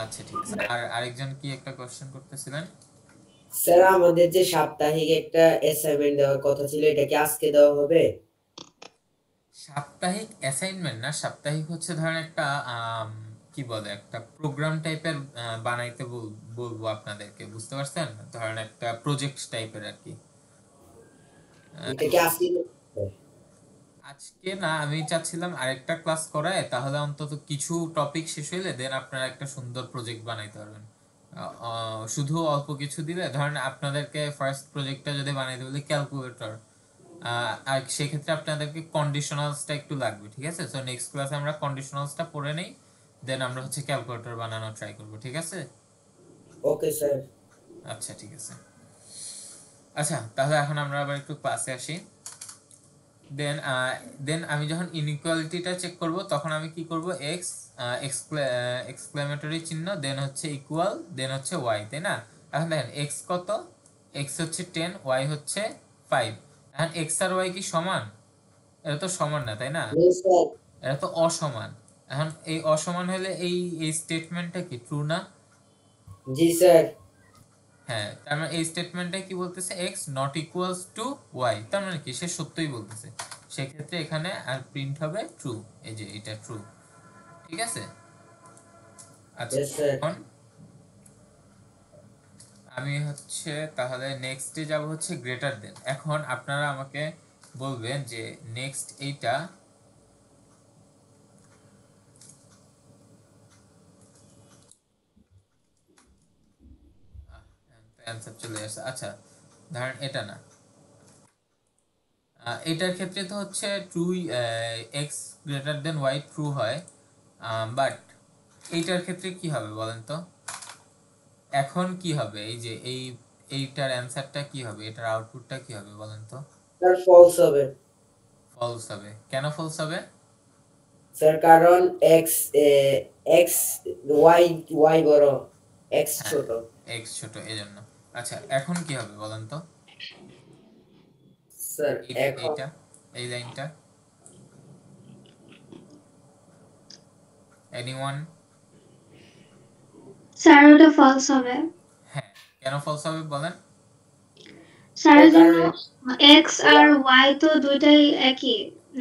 আচ্ছা ঠিক আছে। আর আরেকজন কি একটা কোশ্চেন করতেছিলেন? স্যার আমাদের যে সাপ্তাহিক একটা অ্যাসাইনমেন্ট দেওয়ার কথা ছিল, এটা কি আজকে দেওয়া হবে? সাপ্তাহিক অ্যাসাইনমেন্ট না, সাপ্তাহিক হচ্ছে ধরেন একটা কি বলে একটা প্রোগ্রাম টাইপের বানাইতে বলবো আপনাদেরকে, বুঝতে পারছেন? ধরেন একটা প্রজেক্ট টাইপের আর কি। এটা কি আজকে আজকে না, আমি চাচ্ছিলাম আরেকটা ক্লাস করায়, তাহলে অন্তত কিছু টপিক শেষ হইলে দেন আপনারা একটা সুন্দর প্রজেক্ট বানাইতে পারবেন। শুধু অল্প কিছু দিলে, ধরেন আপনাদেরকে ফার্স্ট প্রজেক্টটা যদি বানাইতে বলি ক্যালকুলেটর, আর সেক্ষেত্রে আপনাদেরকে কন্ডিশনালসটা একটু লাগবে, ঠিক আছে? সো নেক্সট ক্লাসে আমরা কন্ডিশনালসটা পড়ে নেই, দেন আমরা হচ্ছে ক্যালকুলেটর বানানো ট্রাই করব, ঠিক আছে? Okay sir. আচ্ছা ঠিক আছে। আচ্ছা তাহলে এখন আমরা আবার একটু ক্লাসে আসি। দেন আমি যখন ইনইকুয়ালিটিটা চেক করব তখন আমি কি করব, এক্স এক্সক্লেমেটরি চিহ্ন, দেন হচ্ছে ইকুয়াল, দেন হচ্ছে ওয়াই, তাই না? এখন দেখেন এক্স কত, এক্স হচ্ছে 10, ওয়াই হচ্ছে 5। এখন এক্স আর ওয়াই কি সমান? এটা তো সমান না, তাই না? এটা তো অসমান। এখন এই অসমান হলে এই স্টেটমেন্টটা কি ট্রু না? জি স্যার। হ্যাঁ, তার মানে এই স্টেটমেন্টটা কি বলতেছে, x not equals to y, তার মানে কি সে সত্যই বলতেছে। সেক্ষেত্রে এখানে আর প্রিন্ট হবে ট্রু, এই যে এটা ট্রু, ঠিক আছে? আচ্ছা এখন আমি হচ্ছে তাহলে নেক্সটে যাব হচ্ছে গ্রেটার দেন। এখন আপনারা আমাকে বলবেন যে নেক্সট এইটা অ্যানসার চলে আসছে। আচ্ছা ধরেন এটা না, এটার ক্ষেত্রে তো হচ্ছে true, x greater than y true হয়, বাট এইটার ক্ষেত্রে কি হবে বলেন তো? এখন কি হবে, এই যে এইটার অ্যানসারটা কি হবে, এটার আউটপুটটা কি হবে বলেন তো? স্যার ফলস হবে। ফলস হবে। কেন ফলস হবে? স্যার কারণ x y বড়, x ছোট। x ছোট, এজন্য। আচ্ছা এখন কি হবে বলেন তো? স্যার এখন এইটা, এই লাইনটা, এনিওয়ান? স্যার ওটা ফলস হবে। হ্যাঁ, কেন ফলস হবে বলেন? স্যারের জন্য x আর y তো দুইটাই একই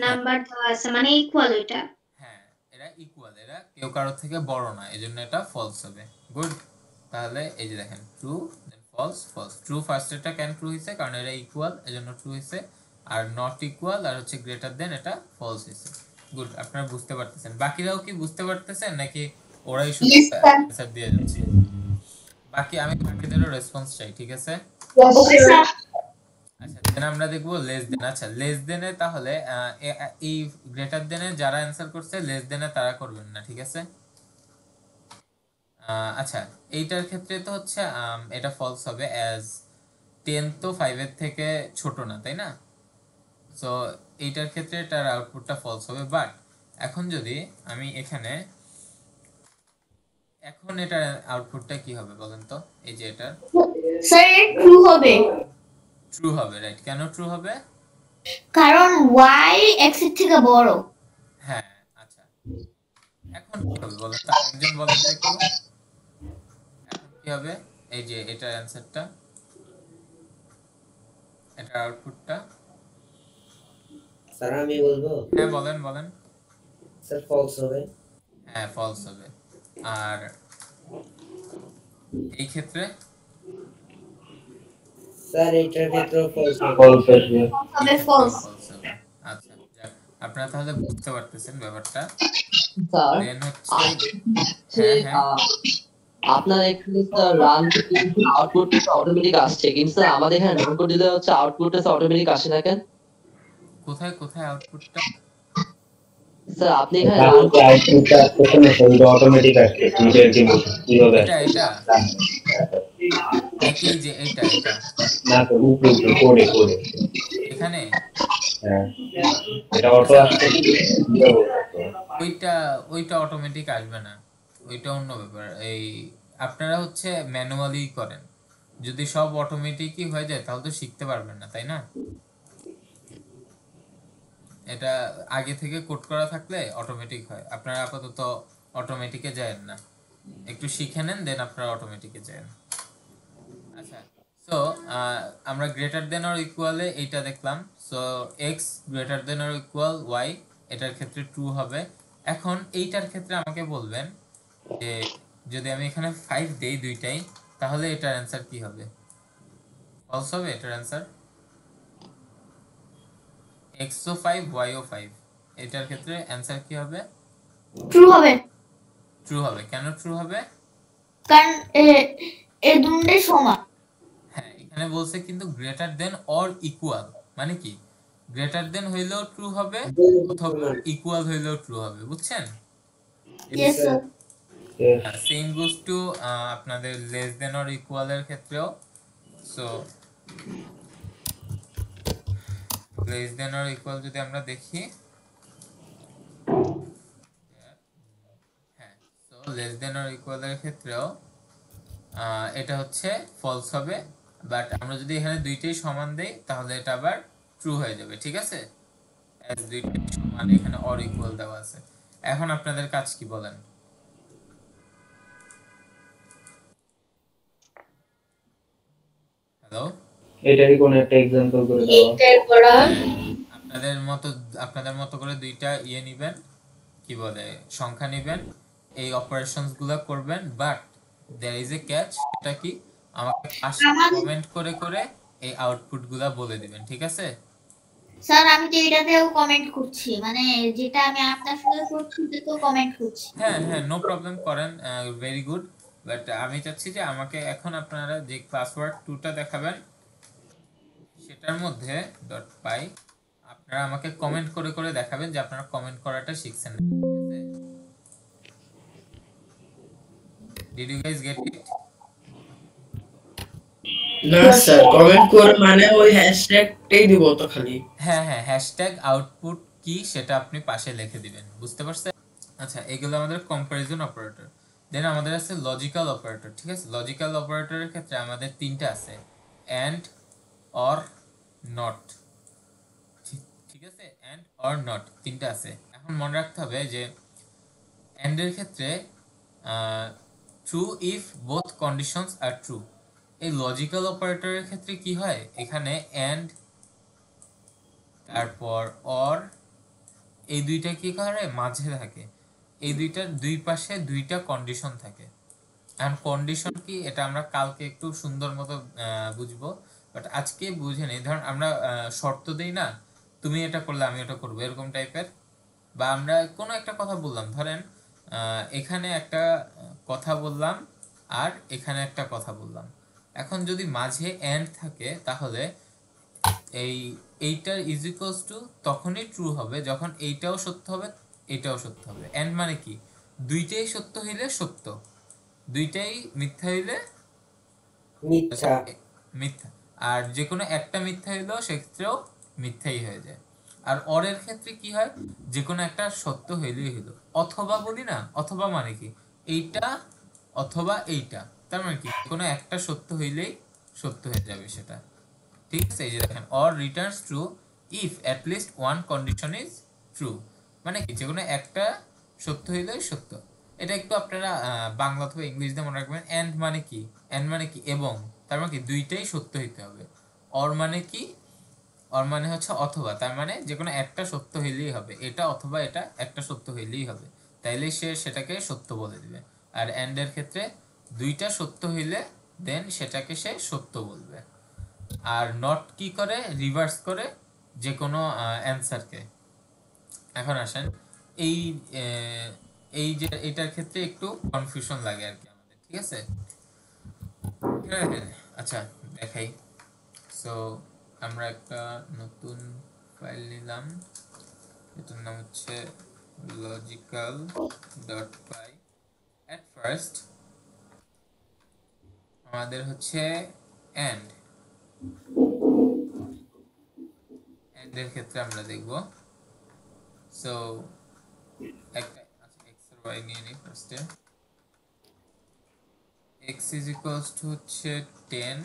নাম্বার দেওয়া আছে, মানে ইকুয়াল ওইটা। হ্যাঁ, এরা ইকুয়াল, এরা কেউ কারোর থেকে বড় না, এজন্য এটা ফলস হবে। গুড। তাহলে এই যে দেখেন true then false, false. True ফার্স্টেরটা কেন ট্রু হইছে, কারণ এরা ইকুয়াল, এজন্য ট্রু হইছে। আর নট ইকুয়াল আর হচ্ছে গ্রেটার দেন, এটা ফলস হইছে। গুড, আপনারা বুঝতে পারতেছেন? বাকিরাও কি বুঝতে পারতেছেন নাকি ওরাই শুধু অ্যানসার দিয়ে যাচ্ছে? বাকি আমি বাকিদেরও রেসপন্স চাই, ঠিক আছে? আচ্ছা দেন আমরা দেখবো লেস দেন। আচ্ছা লেস দেনে তাহলে এই গ্রেটার দেনে যারা অ্যানসার করছে লেস দেনে তারা করবেন না, ঠিক আছে? আচ্ছা এইটার ক্ষেত্রে তো হচ্ছে এটা ফলস হবে, অ্যাজ 10 তো 5 এর থেকে ছোট না, তাই না? সো এইটার ক্ষেত্রে এটার আউটপুটটা ফলস হবে। বাট এখন যদি আমি এখানে, এখন এটার আউটপুটটা কি হবে বলেন তো? এই যে এটার স্যার ট্রু হবে। ট্রু হবে, রাইট। কেন ট্রু হবে? কারণ y x এর থেকে বড়। হ্যাঁ আচ্ছা, এখন কি হবে বলেন তো? একজন বলেন তো একটু, এখন কি হবে? এই যে এটার অ্যানসারটা, এটার আউটপুটটা। স্যার আমি বলবো। হ্যাঁ বলেন বলেন। স্যার ফলস হবে। হ্যাঁ ফলস হবে। আর এই ক্ষেত্রে স্যার এইটার ক্ষেত্রে ফলস ফলস আসবে। হবে ফলস। ফলস হবে। আচ্ছা যাক, আপনারা তাহলে বুঝতে পারতেছেন ব্যাপারটা। স্যার দেন হচ্ছে হ্যাঁ হ্যাঁ আপনার এখানে স্যার রান আউটপুট অটোমেটিক আসছে, কিন্তু স্যার আমাদের এখানে রান করে দিলে হচ্ছে আউটপুটটা অটোমেটিক আসে দেখেন। কোথায় কোথায় আউটপুটটা? স্যার আপনি এখানে তার রান যে আউটপুটটা আসতেছে না সেটা অটোমেটিক আসছে, ফিচার কি কিভাবে এটা আসছে? নাকি যে এটা না তো উপরে কোডে এখানে হ্যাঁ এটা অটো আসছে ওইটা অটোমেটিক আসবে না, ওইটা অন্য ব্যাপার। এই আপনারা হচ্ছে ম্যানুয়ালি করেন, যদি সব অটোমেটিকই হয়ে যায় তাহলে তো শিখতে পারবেন না, তাই না? এটা আগে থেকে কোড করা থাকলে অটোমেটিক হয়। আপনারা আপাতত অটোমেটিকে যায়েন না, একটু শিখে নেন, দেন আপনারা অটোমেটিকে যান। আচ্ছা, সো আমরা গ্রেটার দেন অর ইকুয়ালে এইটা দেখলাম। So x greater than or equal y, এটার ক্ষেত্রে ট্রু হবে। এখন এইটার ক্ষেত্রে আমাকে বলবেন যে যদি আমি এখানে 5 দেই দুইটাই, তাহলে এটার অ্যান্সার কি হবে? ফলস হবে এটার অ্যান্সার। x ও 5 y ও 5, এটার ক্ষেত্রে অ্যান্সার কি হবে? ট্রু হবে, ট্রু হবে। কেন ট্রু হবে? কারণ এই দুটোই সমান। হ্যাঁ, এখানে বলছে কিন্তু গ্রেটার দেন অর ইকুয়াল, মানে কি গ্রেটার দেন হইলেও ট্রু হবে অথবা ইকুয়াল হইলেও ট্রু হবে, বুঝছেন? Yes sir. Same goes to আপনাদের লেস দেন অর ইকুয়াল এর ক্ষেত্রেও। So less than or equal যদি আমরা দেখি, হ্যাঁ, so less than or equal এর ক্ষেত্রেও এটা হচ্ছে ফলস হবে, বাট আমরা যদি এখানে দুইটাই সমান দেই তাহলে এটা আবার ট্রু হয়ে যাবে, ঠিক আছে? এজ দুইটাই সমান, এখানে অর ইকুয়াল দেওয়া আছে। এখন আপনাদের কাজ কি বলেন? হ্যালো, এটারই কোন একটা एग्जांपल করে দাও। আপনাদের মতো করে দুইটা নেবেন, কি বলে সংখ্যা নেবেন, এই অপারেশনস গুলো করবেন, but there is a catch. এটা কি, আমাকে পাশে কমেন্ট করে করে এই আউটপুট গুলা বলে দিবেন, ঠিক আছে? স্যার আমি তো এটাতেও কমেন্ট করছি, মানে যেটা আমি আপনার সাথে করছি সেটাতেও কমেন্ট করছি। হ্যাঁ হ্যাঁ, নো প্রবলেম, করেন, ভেরি গুড। বাট আমি চাচ্ছি যে আমাকে এখন আপনারা যে পাসওয়ার্ড 2টা দেখাবেন সেটার মধ্যে ডট পাই আপনারা আমাকে কমেন্ট করে করে দেখাবেন যে আপনারা কমেন্ট করাটা শিখছেন, ঠিক আছে? Did you guys get it? না স্যার, কমেন্ট করে মানে ওই হ্যাশট্যাগটাই দিব তো খালি। হ্যাঁ হ্যাঁ, হ্যাশট্যাগ আউটপুট কি সেটা আপনি পাশে লিখে দিবেন, বুঝতে পারছেন? আচ্ছা, এগুলো আমাদের কম্পারিজন অপারেটর। দেন আমাদের আছে লজিক্যাল অপারেটর, ঠিক আছে? লজিক্যাল অপারেটরের ক্ষেত্রে আমাদের তিনটা আছে, এন্ড, অর, নট, ঠিক আছে? এন্ড, অর, নট, তিনটা আছে। এখন মনে রাখতে হবে যে এন্ড এর ক্ষেত্রে true if both conditions are true. এই লজিক্যাল অপারেটরের ক্ষেত্রে কি হয়, এখানে এন্ড তারপর অর, এই দুইটা কি করে মাঝে থাকে, এই দুইটার দুই পাশে দুইটা কন্ডিশন থাকে। এখন কন্ডিশন কি এটা আমরা কালকে একটু সুন্দর মতো বুঝবো, বাট আজকে বুঝে নেই। ধরুন আমরা শর্ত দেই না, তুমি এটা করলে আমি এটা করবো, এরকম টাইপের। বা আমরা কোনো একটা কথা বললাম, ধরেন এখানে একটা কথা বললাম আর এখানে একটা কথা বললাম। এখন যদি মাঝে এন্ড থাকে তাহলে এইটার ইজ ইকুয়ালস টু তখনই ট্রু হবে যখন এইটাও সত্য হবে এটাও সত্য হবে। এন্ড মানে কি, দুইটাই সত্য হইলে সত্য, দুইটাই মিথ্যা হইলে মিথ্যা। মিথ্যা। আর যে কোনো একটা মিথ্যা হইলেও সেক্ষেত্রেও মিথ্যাই হয়ে যায়। আর অরের ক্ষেত্রে কি হয়, যে কোনো একটা সত্য হইলেই হইলো। অথবা বলি না, অথবা মানে কি এইটা অথবা এইটা, তার মানে কি কোনো একটা সত্য হইলেই সত্য হয়ে যাবে সেটা, ঠিক আছে? এই যে দেখেন, or Returns true if at least one condition is true, মানে কি যে কোনো একটা সত্য হইলেই সত্য। এটা একটু আপনারা বাংলা অথবা ইংলিশ দিয়ে মনে রাখবেন। এন্ড মানে কি, এন্ড মানে কি এবং, তার মানে কি দুইটাই সত্য হইতে হবে। অর মানে কি, অর মানে হচ্ছে অথবা, তার মানে যে কোনো একটা সত্য হইলেই হবে, এটা অথবা এটা একটা সত্য হইলেই হবে, তাইলে সে সেটাকে সত্য বলে দিবে। আর এন্ড এর ক্ষেত্রে দুইটা সত্য হইলে দেন সেটাকে সে সত্য বলবে। আর নট কি করে, রিভার্স করে যে কোনো অ্যান্সারকে। এখন আসেন এই যে এটার ক্ষেত্রে একটু কনফিউশন লাগে আর কি আমাদের, ঠিক আছে? আচ্ছা দেখাই। সো আমরা একটা নতুন ফাইল নিলাম, এটার নাম হচ্ছে logical.py। at first আমাদের হচ্ছে and এর ক্ষেত্রে আমরা দেখব। সো একটা আচ্ছা x আর y নিয়ে নিই ফার্স্টে। x is equals to হচ্ছে 10,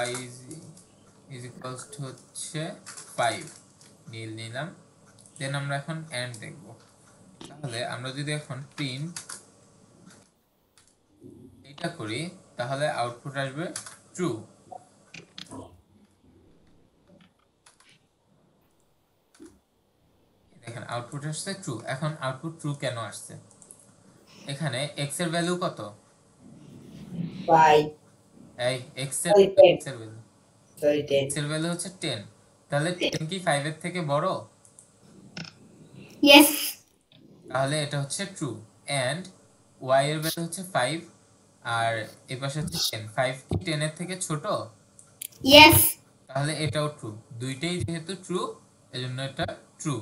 y is equals to হচ্ছে 5 নিলাম। দেন আমরা এখন and দেখব। তাহলে আমরা যদি এখন প্রিন্ট এটা করি তাহলে আউটপুট আসবে ট্রু। দেখেন আউটপুট আসছে ট্রু। এখন আউটপুট ট্রু কেন আসছে? এখানে x এর ভ্যালু কত? 5 এই x এর ভ্যালু সরি 10 x এর ভ্যালু হচ্ছে 10। তাহলে 10 কি 5 এর থেকে বড়? ইয়েস তাহলে এটা হচ্ছে ট্রু। এন্ড y এর ভ্যালু হচ্ছে 5 আর এই পাশে হচ্ছে 10। 5 কি 10 এর থেকে ছোট? ইয়েস তাহলে এটাও ট্রু। দুইটাই যেহেতু ট্রু এজন্য এটা ট্রু।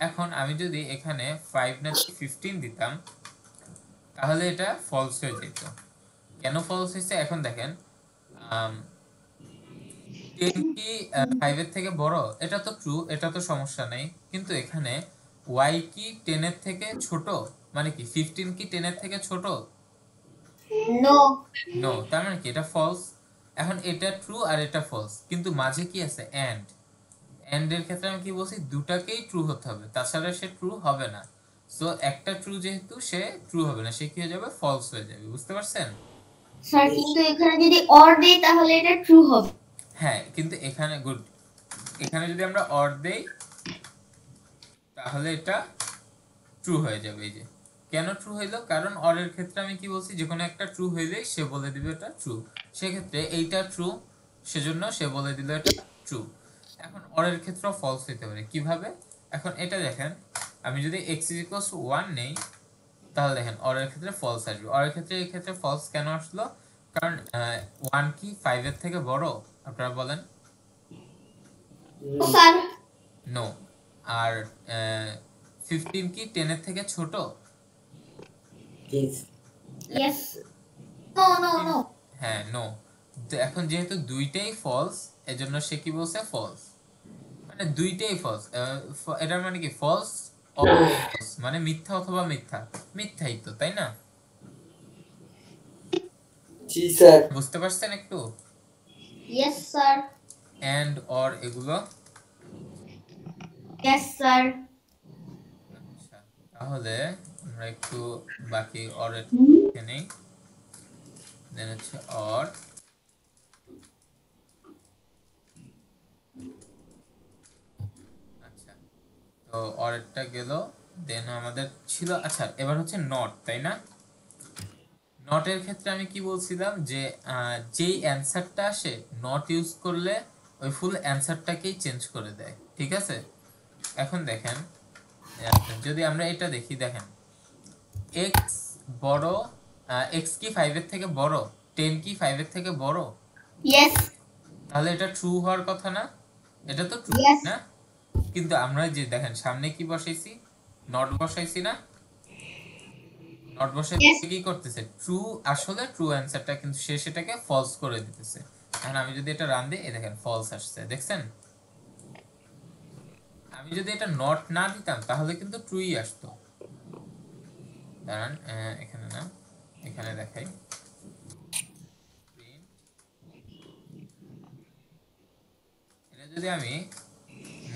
এখন আমি যদি এখানে 5 না 15 দিতাম তাহলে এটা ফলস হয়ে যেত। কেন ফলস হয়েছে এখন দেখেন। 10 কি 5 এর থেকে বড়? এটা তো ট্রু, এটা তো সমস্যা নেই। কিন্তু এখানে y কি 10 এর থেকে ছোট? মানে কি 15 কি 10 এর থেকে ছোট? নো নো, তার মানে কি এটা ফলস। এখন এটা ট্রু আর এটা ফলস, কিন্তু মাঝে কি আছে? এন্ড এর ক্ষেত্রে আমি কি বলছি? দুটাকেই ট্রু হতে হবে, তাছাড়া সে ট্রু হবে না। সো একটা ট্রু যেহেতু সে ট্রু হবে না, সে কি হয়ে যাবে? ফলস হয়ে যাবে। বুঝতে পারছেন? স্যার কিন্তু এখানে যদি অর দেই তাহলে এটা ট্রু হবে। হ্যাঁ, কিন্তু এখানে গুড, এখানে যদি আমরা অর দেই তাহলে এটা ট্রু হয়ে যাবে। এই যে কেন ট্রু হইলো? কারণ অর এর ক্ষেত্রে আমি কি বলছি? যে কোনো একটা ট্রু হইলেই সে বলে দিবে এটা ট্রু। সেক্ষেত্রে এইটা ট্রু, সেজন্য সে বলে দিল এটা ট্রু। এখন অর এর ক্ষেত্রেও ফলস হইতে পারে। কিভাবে? এখন এটা দেখেন, আমি যদি x = 1 নেই তাহলে দেখেন অর এর ক্ষেত্রে ফলস আসবে। অর এর ক্ষেত্রে এই ক্ষেত্রে ফলস কেন আসলো? কারণ 1 কি 5 এর থেকে বড়? আপনারা বলেন। Sir no. আর 15 কি 10 এর থেকে ছোট? ইয়েস নো নো নো হ্যাঁ, নো। তো এখন যেহেতু দুইটাই ফলস এজন্য সে কি বলছে? ফলস। মানে দুইটাই ফলস। এটার মানে কি? ফলস মানে মিথ্যা অথবা মিথ্যা। মিথ্যাই তো, তাই না? জি স্যার বুঝতে পারছেন একটু? ইয়েস স্যার এন্ড অর এগুলো। ইয়েস স্যার আচ্ছা, তাহলে আমরা একটু বাকি অর দেখে নেই। দেন হচ্ছে অর। আচ্ছা, তো অরটা গেল। দেন আমাদের ছিল, আচ্ছা এবার হচ্ছে নট, তাই না? নটের ক্ষেত্রে আমি কি বলছিলাম? যে যেই অ্যানসারটা আসে নট ইউজ করলে ওই ফুল অ্যানসারটাকেই চেঞ্জ করে দেয়। ঠিক আছে? এখন দেখেন, যদি আমরা এটা দেখি, দেখেন x বড়, x কি 5 এর থেকে বড়? 10 কি 5 এর থেকে বড়? ইয়েস তাহলে এটা ট্রু হওয়ার কথা না? এটা তো ট্রু Yes. না? কিন্তু আমরা যে দেখেন সামনে কি বসাইছি? নট বসাইছি না? নট বসাই Yes. কি করতেছে? ট্রু, আসলে ট্রু অ্যানসারটা, কিন্তু সে সেটাকে ফলস করে দিতেছে। এখন আমি যদি এটা রান দিই, এই দেখেন ফলস আসছে, দেখছেন? আমি যদি এটা নট না দিতাম তাহলে কিন্তু ট্রুই আসতো। দাঁড়ান, এখানে না, এখানে দেখাই। এটা যদি আমি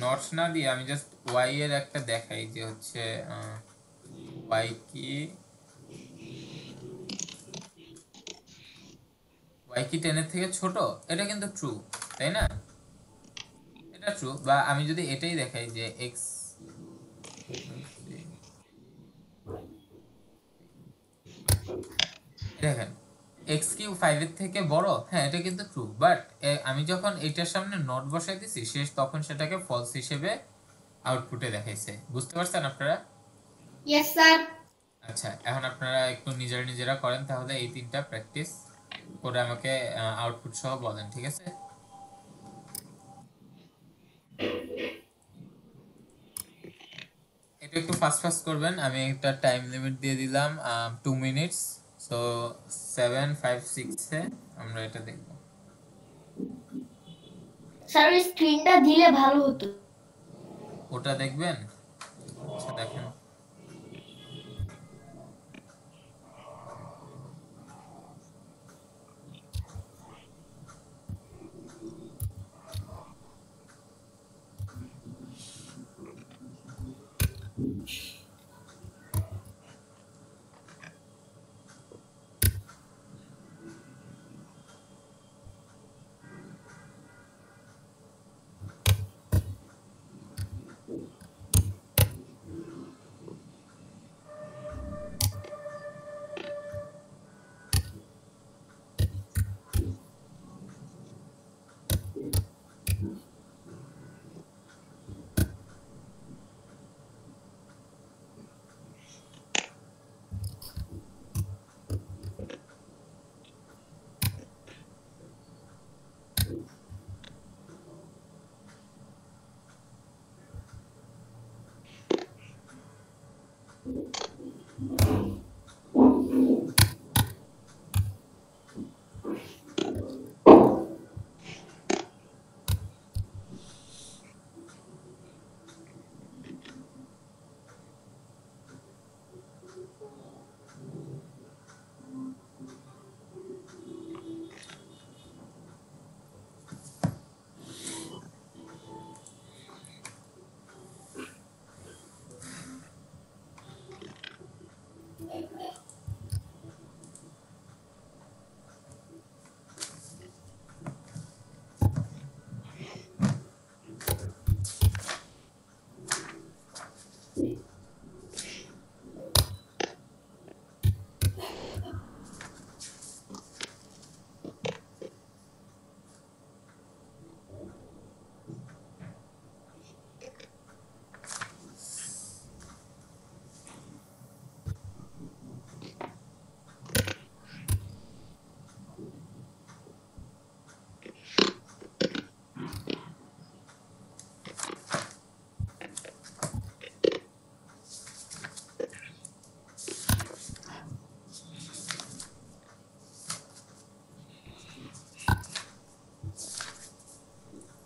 নট না দিয়ে আমি জাস্ট y এর একটা দেখাই, যে হচ্ছে y কি 10 এর থেকে ছোট, এটা কিন্তু ট্রু, তাই না? এটা ট্রু। বা আমি যদি এটাই দেখাই যে x দেখেন x কি 5 এর থেকে বড়? হ্যাঁ, এটা কিন্তু ট্রু। বাট আমি যখন এটার সামনে নট বসাই দিছি, শেষ তখন সেটাকে ফলস হিসেবে আউটপুটে দেখাইছে। বুঝতে পারছেন আপনারা? ইয়েস স্যার আচ্ছা, এখন আপনারা একটু নিজেরা করেন, তাহলে এই তিনটা প্র্যাকটিস করে আমাকে আউটপুট সহ বলেন, ঠিক আছে? এটা একটু ফাস্ট করবেন। আমি একটা টাইম লিমিট দিয়ে দিলাম 2 মিনিটস। সো 7:56 এ আমরা এটা দেখব। স্যার ওই স্ক্রিনটা দিলে ভালো হতো। ওটা দেখবেন? আচ্ছা দেখেন।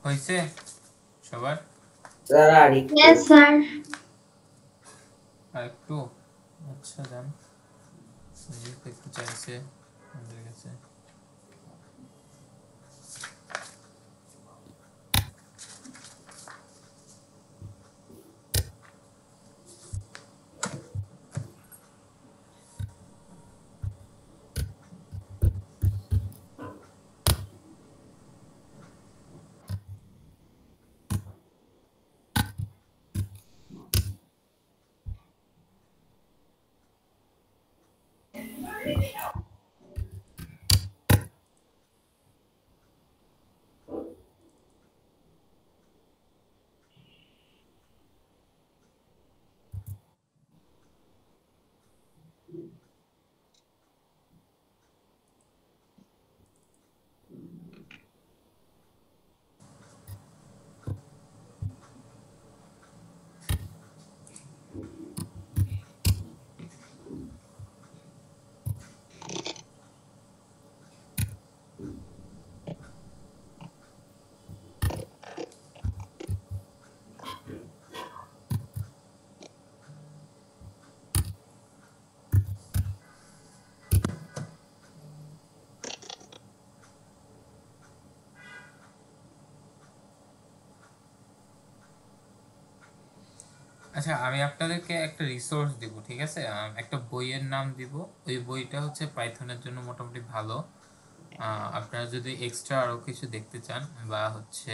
হয়েছে সবার? স্যার আর একটু Yes, sir. আর একটু? আচ্ছা যান, যেহেতু একটু চাইছে আমাদের কাছে। আচ্ছা, আমি আপনাদেরকে একটা রিসোর্স দিব, ঠিক আছে? একটা বইয়ের নাম দিব। ওই বইটা হচ্ছে পাইথনের জন্য মোটামুটি ভালো। আপনারা যদি এক্সট্রা আরো কিছু দেখতে চান, বা হচ্ছে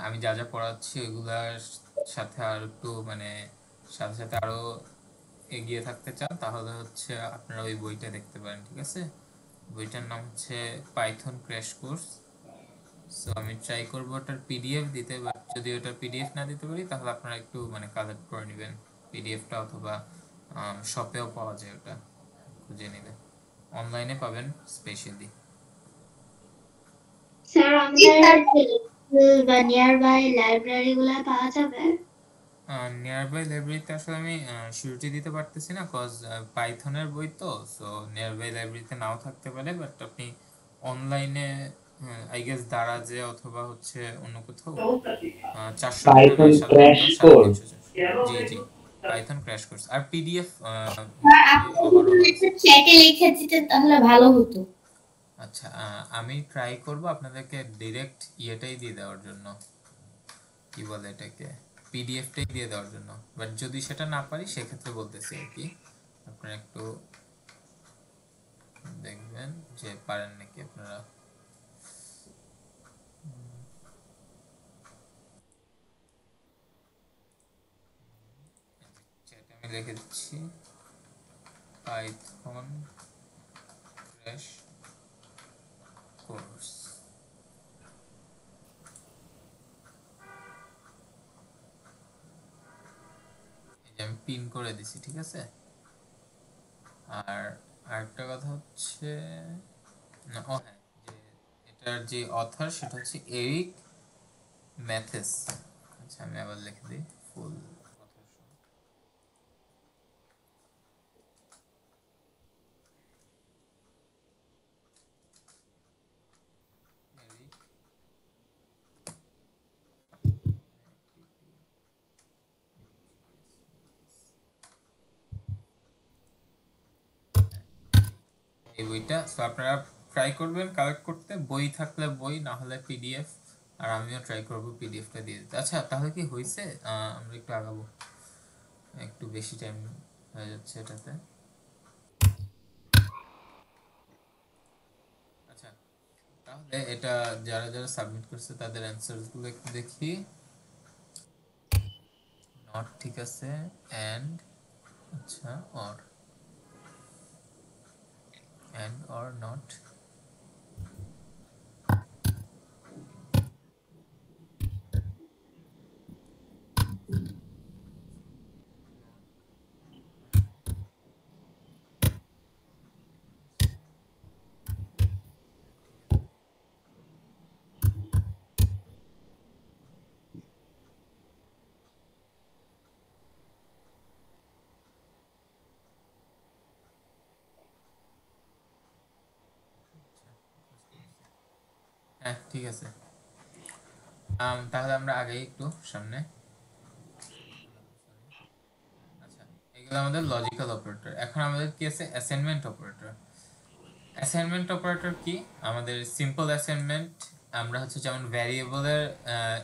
আমি যা যা পড়াচ্ছি ওইগুলার সাথে আর একটু মানে সাথে আরো এগিয়ে থাকতে চান, তাহলে হচ্ছে আপনারা ওই বইটা দেখতে পারেন, ঠিক আছে? বইটার নাম হচ্ছে পাইথন ক্র্যাশ কোর্স। সো আমি ট্রাই করবো ওটার পিডিএফ দিতে, বাট যদি ওটার পিডিএফ না দিতে পারি তাহলে আপনারা একটু মানে কালেক্ট করে নেবেন পিডিএফটা, অথবা শপেও পাওয়া যায়, ওটা খুঁজে নিলে অনলাইনে পাবেন স্পেশালি। স্যার আমাদের বা নিয়ার বাই লাইব্রেরি গুলা পাওয়া যাবে? নিয়ার বাই লাইব্রেরিতে আসলে আমি সিউরিটি দিতে পারতেছি না, কজ পাইথনের বই তো, সো নিয়ার বাই লাইব্রেরিতে নাও থাকতে পারে, বাট আপনি অনলাইনে আই গেস দারাজে অথবা হচ্ছে অন্য কোথাও 400 পাইথন ক্র্যাশ কোর্স। জি জি, পাইথন ক্র্যাশ কোর্স আর পিডিএফ স্যার আপনি যদি চ্যাটে লিখে দিতেন তাহলে ভালো হতো। আচ্ছা, আমি ট্রাই করব আপনাদেরকে ডিরেক্ট ইয়েটাই দিয়ে দেওয়ার জন্য, কি বলে এটাকে, পিডিএফটাই দিয়ে দেওয়ার জন্য, বাট যদি সেটা না পারি সেক্ষেত্রে বলতেছি আর কি, আপনারা একটু দেখবেন যে পারেন নাকি আপনারা। চ্যাটে আমি লিখে দিচ্ছি পাইথন ক্র্যাশ কোর্স। আমি পিন করে দিছি, ঠিক আছে। আর আরেকটা কথা হচ্ছে, ও হ্যাঁ, যে এটার যে অথর সেটা হচ্ছে এরিক ম্যাথেস। আচ্ছা আমি আবার লিখে দিই ফুল এই বইটা। সো আপনারা ট্রাই করবেন কালেক্ট করতে, বই থাকলে বই, না হলে পিডিএফ, আর আমিও ট্রাই করব পিডিএফটা দিয়ে দিতে। আচ্ছা তাহলে কি হয়েছে, আমরা একটু আগাবো, একটু বেশি টাইম হয়ে যাচ্ছে এটাতে। আচ্ছা তাহলে এটা যারা যারা সাবমিট করছে তাদের অ্যানসারসগুলো একটু দেখি। নট ঠিক আছে, এন্ড আচ্ছা অর, and or not, হ্যাঁ ঠিক আছে। তাহলে আমরা আগে একটু সামনে। আচ্ছা এগুলো আমাদের লজিক্যাল অপারেটর। এখন আমাদের কি আছে, অ্যাসাইনমেন্ট অপারেটর। অ্যাসাইনমেন্ট অপারেটর কি, আমাদের সিম্পল অ্যাসাইনমেন্ট আমরা হচ্ছে যেমন ভ্যারিয়েবলের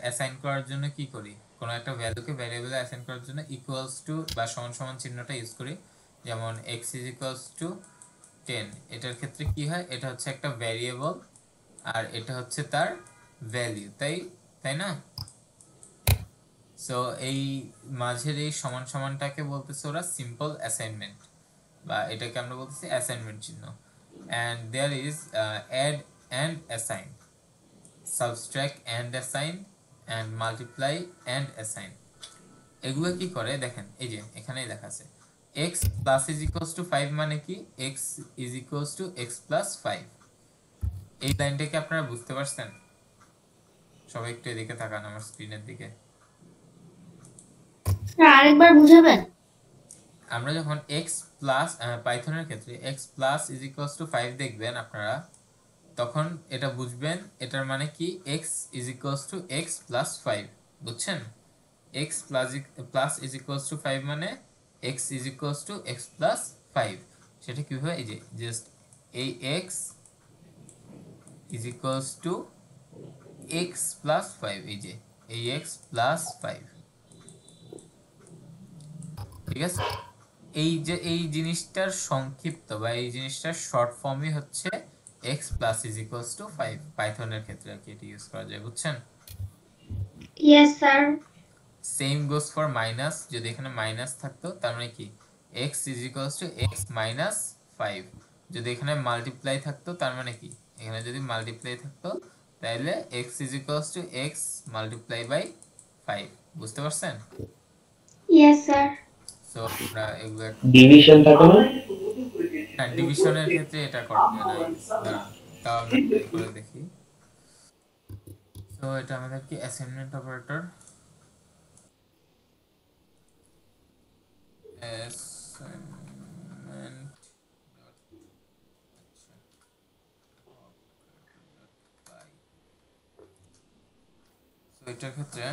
অ্যাসাইন করার জন্য কি করি, কোনো একটা ভ্যালুকে ভ্যারিয়েবলে অ্যাসাইন করার জন্য ইকুয়ালস টু বা সমান সমান চিহ্নটা ইউজ করি, যেমন x ইজ ইকুয়ালস টু 10। এটার ক্ষেত্রে কি হয়, এটা হচ্ছে একটা ভ্যারিয়েবল আর এটা হচ্ছে তার ভ্যালু, তাই না। সো এই মাঝের এই সমান সমানটাকে বলতেছে ওরা সিম্পল অ্যাসাইনমেন্ট, বা এটাকে আমরা বলতেছি অ্যাসাইনমেন্ট চিহ্ন। and there is add and assign, subtract and assign, and multiply and assign। এগুলো কি করে দেখেন, এই যে এখানেই লেখা আছে x plus is equals to 5 মানে কি, x is equals to x plus 5। এই লাইনটাকে আপনারা বুঝতে পারছেন? সবাই একটু এদিকে তাকান আমার স্ক্রিনের দিকে। স্যার আরেকবার বুঝাবেন? আমরা যখন x প্লাস পাইথনের ক্ষেত্রে x plus is equals two 5 দেখবেন আপনারা, তখন এটা বুঝবেন এটার মানে কি x is equals to x plus 5, বুঝছেন? x plus is equals two 5 মানে x is equals to x plus 5। সেটা কিভাবে, এই যে জাস্ট এই x is equals to x plus 5, এই যে এই x প্লাস 5, ঠিক আছে। এই যে এই জিনিসটার সংক্ষিপ্ত বা এই জিনিসটার শর্ট ফর্মই হচ্ছে x plus is equals two 5। পাইথনের ক্ষেত্রে আর কি এটা ইউজ করা যায়, বুঝছেন? Yes sir. Same goes for minus, যদি এখানে মাইনাস থাকতো তার মানে কি x is equals to x minus 5। যদি এখানে মাল্টিপ্লাই থাকতো তার মানে কি, এখানে যদি মাল্টিপ্লাই থাকতো তাহলে x is equals to x multiply by 5, বুঝতে পারছেন? Yes sir. সো আমরা এগুলো ডিভিশন থাকে না? হ্যাঁ ডিভিশনের ক্ষেত্রে এটা করতে নাই, দাঁড়ান তাও আমরা ট্রাই করে দেখি। সো এটা আমাদের কি অ্যাসাইনমেন্ট অপারেটর, অ্যাসাইনমেন্ট সো এটার ক্ষেত্রে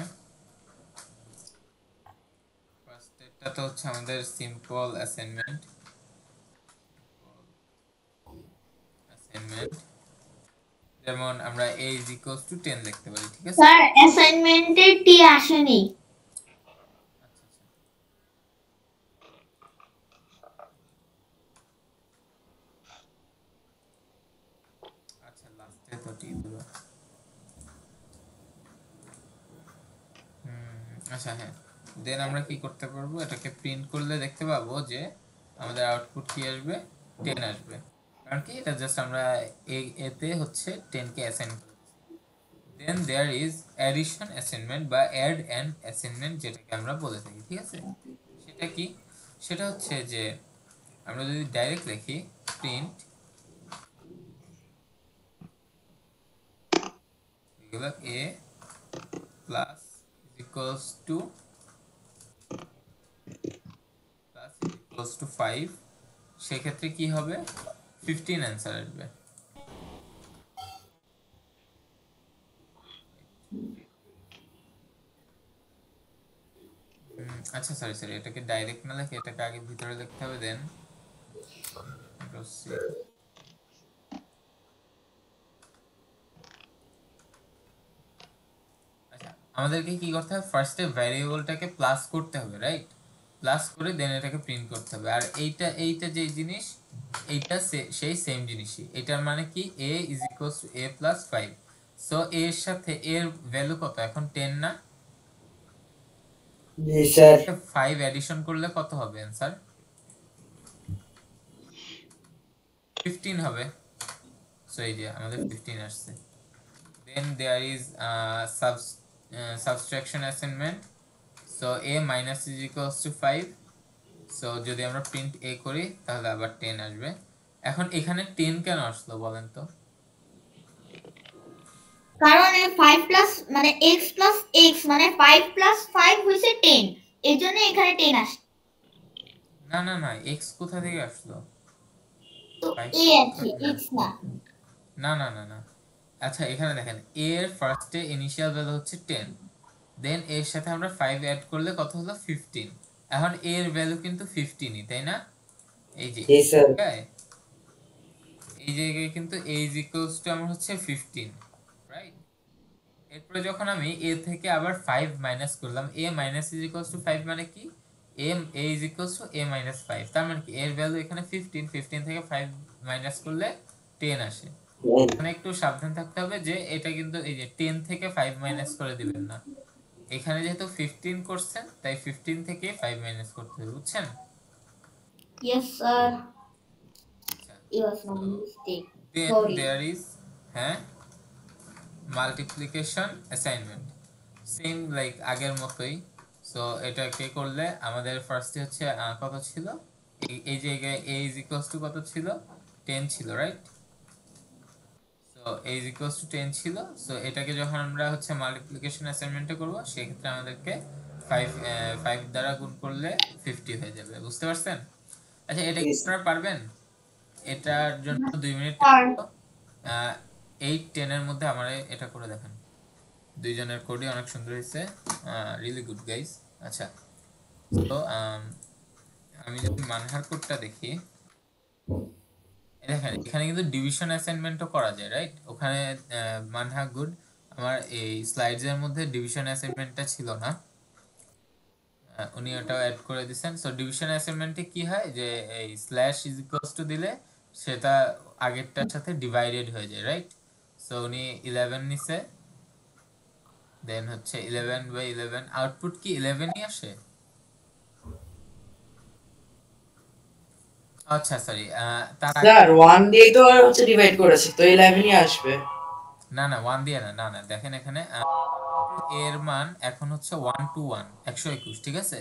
ফার্স্ট এটা তো হচ্ছে আমাদের সিম্পল অ্যাসাইনমেন্ট যেমন আমরা a = 10 লিখতে পারি, ঠিক আছে স্যার অ্যাসাইনমেন্টে টি আসেনি। আচ্ছা লাস্টে তো টি দিল। আচ্ছা হ্যাঁ, দেন আমরা কি করতে পারবো, এটাকে প্রিন্ট করলে দেখতে পাবো যে আমাদের আউটপুট কি আসবে, 10 আসবে। কারণ কি এটা জাস্ট আমরা এতে হচ্ছে 10 কে অ্যাসাইন করেছি। দেন देयर ইজ অ্যাডিশন অ্যাসাইনমেন্ট বা অ্যাড এন্ড অ্যাসাইনমেন্ট যেটাকে আমরা বলে থাকি, ঠিক আছে। সেটা কি, সেটা হচ্ছে যে আমরা যদি ডাইরেক্ট লিখি প্রিন্ট এগুলো a প্লাস equals to 5, সেক্ষেত্রে কি হবে, 15 অ্যান্সার আসবে। আচ্ছা সরি এটাকে ডাইরেক্ট না লিখে এটাকে আগে ভিতরে লিখতে হবে, দেন আচ্ছা আমাদেরকে কি করতে হবে, ফার্স্টে ভ্যারিয়েবলটাকে প্লাস করতে হবে, রাইট, প্লাস করে দেন এটাকে প্রিন্ট করতে হবে। আর এইটা যে জিনিস এইটা সেই সেম জিনিসই, এটার মানে কি a = a + 5। সো a এর সাথে a এর ভ্যালু কত এখন, 10 না? জি স্যার। 5 এডিশন করলে কত হবে आंसर, 15 হবে। সো এই যে আমাদের 15 আসছে। Then there is subtraction assignment. So a - = 5। So যদি আমরা প্রিন্ট a করি তাহলে আবার 10 আসবে। এখন এখানে 10 কেন আসলো বলেন তো? কারণ 5 প্লাস মানে x প্লাস x মানে 5 প্লাস 5 হইছে 10, এজন্য এখানে 10 আসে। না x কোথা থেকে আসলো? তো a আছে x না। না আচ্ছা এখানে দেখেন a এর ফার্স্টে ইনিশিয়াল ভ্যালু হচ্ছে 10, দেন এর সাথে আমরা 5 অ্যাড করলে কত হলো, 15। এখন a এর ভ্যালু কিন্তু 15ই, তাই না? এই যে জি স্যার। এই জায়গায় কিন্তু a = আমার হচ্ছে 15, রাইট। এরপরে যখন আমি a থেকে আবার 5 মাইনাস করলাম, a - = 5 মানে কি, a = a - 5, তার মানে কি এর ভ্যালু এখানে 15 থেকে 5 মাইনাস করলে 10 আসে। এখানে একটু সাবধান থাকতে হবে যে এটা কিন্তু এই যে 10 থেকে 5 মাইনাস করে দিবেন না, এখানে যেহেতু 15 করছেন তাই 15 থেকে 5 মাইনাস করতে হবে, বুঝছেন? Yes sir. It was my mistake. Sorry. There is multiplication assignment, same like আগের মতোই। সো এটা কে করলে আমাদের ফার্স্টে হচ্ছে কত ছিল, এই জায়গায় a = কত ছিল, 10 ছিল, রাইট। সো a = 10 ছিল। সো এটাকে যখন আমরা হচ্ছে মাল্টিপ্লিকেশন অ্যাসাইনমেন্টে করব সেই ক্ষেত্রে আমাদেরকে 5 দ্বারা গুণ করলে 50 হয়ে যাবে, বুঝতে পারছেন? আচ্ছা এটা কি আপনারা পারবেন? এটার জন্য 2 মিনিট 8 10 এর মধ্যে আমারে এটা করে দেখেন। দুইজনের কোডই অনেক সুন্দর হয়েছে, রিয়েলি গুড গাইস। আচ্ছা তো আমি যদি মানহার কোডটা দেখি, দেখেন এখানে কিন্তু ডিভিশন অ্যাসাইনমেন্টও করা যায়, রাইট। ওখানে মানহা গুড, আমার এই স্লাইডস এর মধ্যে ডিভিশন অ্যাসাইনমেন্টটা ছিল না, উনি ওটাও অ্যাড করে দিয়েছেন। সো ডিভিশন অ্যাসাইনমেন্টে কি হয় যে এই / দিলে সেটা আগেরটার সাথে ডিভাইডেড হয়ে যায়, রাইট। সো উনি 11 নিছে, দেন হচ্ছে 11/11, আউটপুট কি 11ই আসে? আচ্ছা সরি স্যার 1 দিয়ে তো হচ্ছে ডিভাইড করেছে, তো 11ই আসবে। না 1 দিয়ে না দেখেন এখানে এর মান এখন হচ্ছে 1 to 1 121, ঠিক আছে।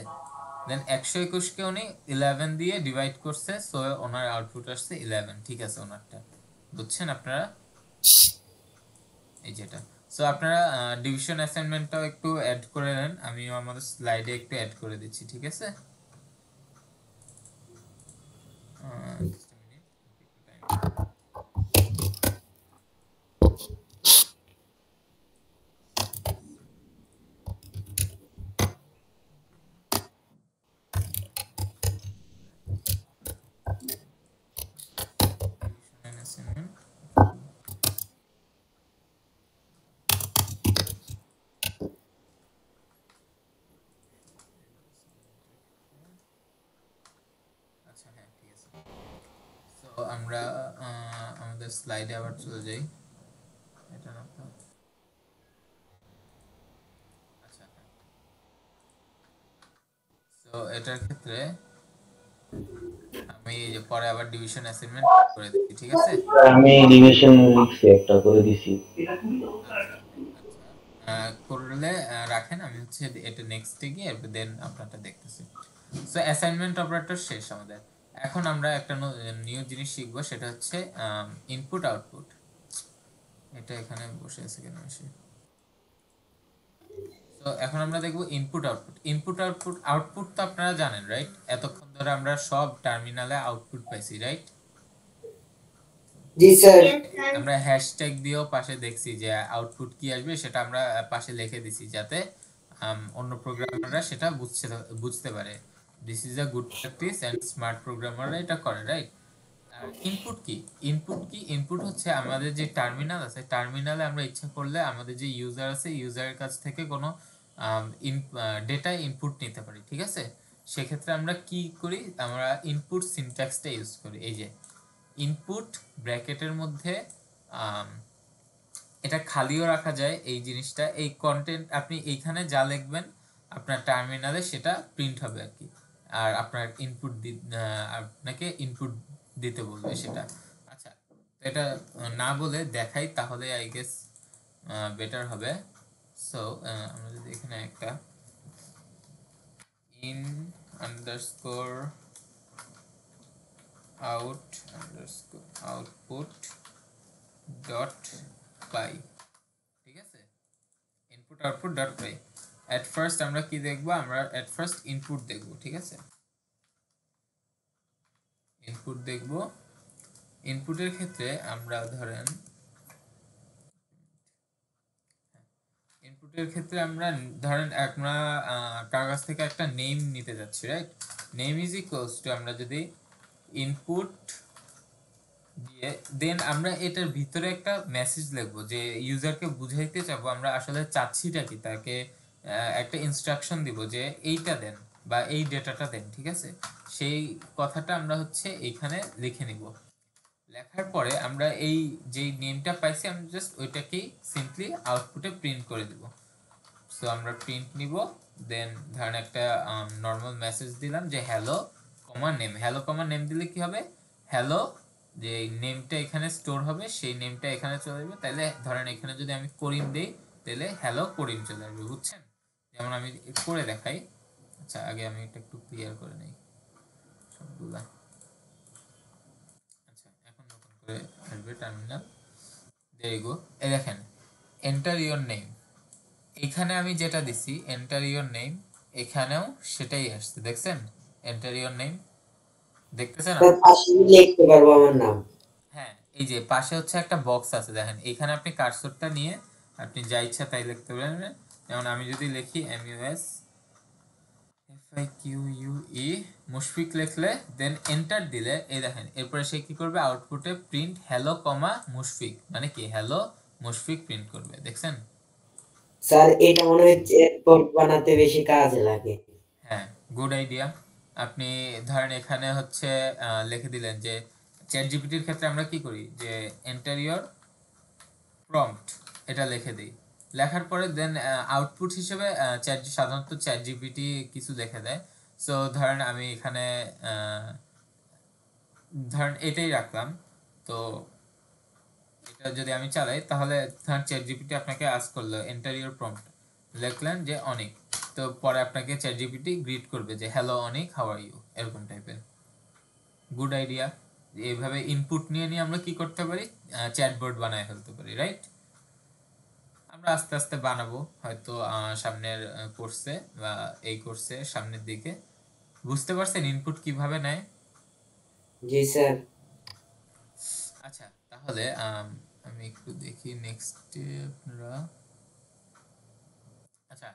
দেন 121 কে উনি 11 দিয়ে ডিভাইড করছে, সো ওনার আউটপুট আসছে 11। ঠিক আছে, ওনারটা বুঝছেন আপনারা, এই যেটা। সো আপনারা ডিভিশন অ্যাসাইনমেন্টটাও একটু অ্যাড করে নেন, আমিও আমাদের স্লাইডে একটু অ্যাড করে দিচ্ছি। ঠিক আছে, just a minute, একটু time। Division assignment। আচ্ছা হ্যাঁ ঠিক আছে। সো আমরা আমাদের স্লাইডে আবার চলে যাই। এটা না তো, আচ্ছা হ্যাঁ। সো এটার ক্ষেত্রে আমি এই যে পরে আবার ডিভিশন অ্যাসাইনমেন্ট করে দিচ্ছি। ঠিক আছে, আমি ডিভিশন লিখছি, একটা করে দিছি। করলে রাখেন, আমি হচ্ছে এটা নেক্সটে গিয়ে দেন আপনারটা দেখতেছি। সো অ্যাসাইনমেন্ট অপারেটর শেষ আমাদের। এখন আমরা একটা নিউ জিনিস শিখব, সেটা হচ্ছে ইনপুট আউটপুট। এটা এখানে বসে আছে কেন এসে? তো এখন আমরা দেখব input output. Input output, output তো আপনারা জানেন রাইট, এতক্ষণ ধরে আমরা সব টার্মিনালে আউটপুট পাইছি রাইট। জি স্যার। আমরা হ্যাশট্যাগ দিয়েও পাশে দেখছি যে আউটপুট কি আসবে, সেটা আমরা পাশে লিখে দিছি যাতে অন্য প্রোগ্রামাররা সেটা বুঝতে পারে। This is a good practice and smart প্রোগ্রামাররা এটা করে রাইট। ইনপুট কি? ইনপুট কি? ইনপুট হচ্ছে আমাদের যে টার্মিনাল আছে, টার্মিনালে আমরা ইচ্ছা করলে আমাদের যে ইউজার আছে, ইউজারের কাছ থেকে কোনো ডেটা ইনপুট নিতে পারি। ঠিক আছে, সেক্ষেত্রে আমরা কি করি, আমরা ইনপুট সিনট্যাক্সটা ইউজ করি। এই যে ইনপুট ব্র্যাকেটের মধ্যে এটা খালিও রাখা যায় এই জিনিসটা, এই কন্টেন্ট আপনি এইখানে যা লিখবেন আপনার টার্মিনালে সেটা প্রিন্ট হবে আর কি, আর আপনার ইনপুট আপনাকে ইনপুট দিতে বলবে সেটা। আচ্ছা, এটা না বলে দেখাই তাহলে আই গেস বেটার হবে। সো আমরা যদি এখানে একটা ইন আন্ডারস্কোর আউটপুট ডট পাই, ঠিক আছে, input output dot pi. At first আমরা কি দেখব, আমরা এট ফার্স্ট ইনপুট দেখব। ঠিক আছে, ইনপুট দেখব। ইনপুটের ক্ষেত্রে আমরা ধরেন আমরা কার কাছ থেকে একটা নেম নিতে যাচ্ছি right. Name is equals two, আমরা যদি ইনপুট দিয়ে দেন আমরা এটার ভিতরে একটা মেসেজ লিখবো যে ইউজারকে বুঝাইতে চাবো আমরা আসলে চাচ্ছিটা কি, তাকে একটা ইনস্ট্রাকশন দিব যে এইটা দেন বা এই ডেটাটা দেন। ঠিক আছে, সেই কথাটা আমরা হচ্ছে এইখানে লিখে নিব। লেখার পরে আমরা এই যে নেমটা পাইছি আমরা জাস্ট ওইটাকেই সিম্পলি আউটপুটে প্রিন্ট করে দিব। সো আমরা প্রিন্ট নিব, দেন ধরেন একটা নর্মাল মেসেজ দিলাম যে হ্যালো কমা নেম। হ্যালো কমা নেম দিলে কি হবে, হ্যালো যে নেমটা এখানে স্টোর হবে সেই নেমটা এখানে চলে যাবে। তাহলে ধরেন এখানে যদি আমি করিম দেই তাহলে হ্যালো করিম চলে আসবে, বুঝছেন? যেমন আমি করে দেখাই। আচ্ছা, আগে আমি এটা একটু ক্লিয়ার করে নেই সবগুলা। আচ্ছা, এখন নতুন করে আসবে টার্মিনাল। There you go. এই দেখেন এন্টার ইওর নেম, এখানে আমি যেটা দিছি এন্টার ইওর নেম, এখানেও সেটাই আসছে, দেখছেন? এন্টার ইওর নেম দেখতেছেন? পাশে লিখতে পারবো আমার নাম। হ্যাঁ, এই যে পাশে হচ্ছে একটা বক্স আছে দেখেন, এখানে আপনি কার্সরটা নিয়ে আপনি যা ইচ্ছা তাই লিখতে পারেন। যেমন আমি যদি লিখি MUS FIQUE মুশফিক লিখলে দেন এন্টার দিলে এই দেখেন এরপরে সে কি করবে, আউটপুটে প্রিন্ট হ্যালো কমা মুশফিক, মানে কি হ্যালো মুশফিক প্রিন্ট করবে, দেখছেন? স্যার এটা মনে হয় চ্যাটবট বানাতে বেশি কাজে লাগে। হ্যাঁ, গুড আইডিয়া। আপনি ধরেন এখানে হচ্ছে লিখে দিলেন যে চ্যাট জিপিটির ক্ষেত্রে আমরা কি করি যে এন্টার ইওর প্রম্পট এটা লিখে দিই। লেখার পরে দেন আউটপুট হিসেবে সাধারণত চ্যাট জিপিটি কিছু লিখে দেয়। সো ধরেন আমি এখানে ধরেন এটাই রাখলাম। তো এটা যদি আমি চালাই তাহলে ধরেন চ্যাট জিপিটি আপনাকে আস্ক করলো এন্টার ইওর প্রম্পট, লিখলেন যে অনেক, তো পরে আপনাকে চ্যাট জিপিটি গ্রিট করবে যে hello Anik, how are you, এরকম টাইপের। Good idea. এইভাবে ইনপুট নিয়ে নিয়ে আমরা কি করতে পারি, চ্যাটবট বানায় ফেলতে পারি, রাইট? আমরা আস্তে আস্তে বানাবো হয়তো সামনের কোর্সে বা এই কোর্সে সামনের দিকে। বুঝতে পারছেন ইনপুট কিভাবে নেয়? জি স্যার। আচ্ছা তাহলে আমি একটু দেখি নেক্সটে আপনারা। আচ্ছা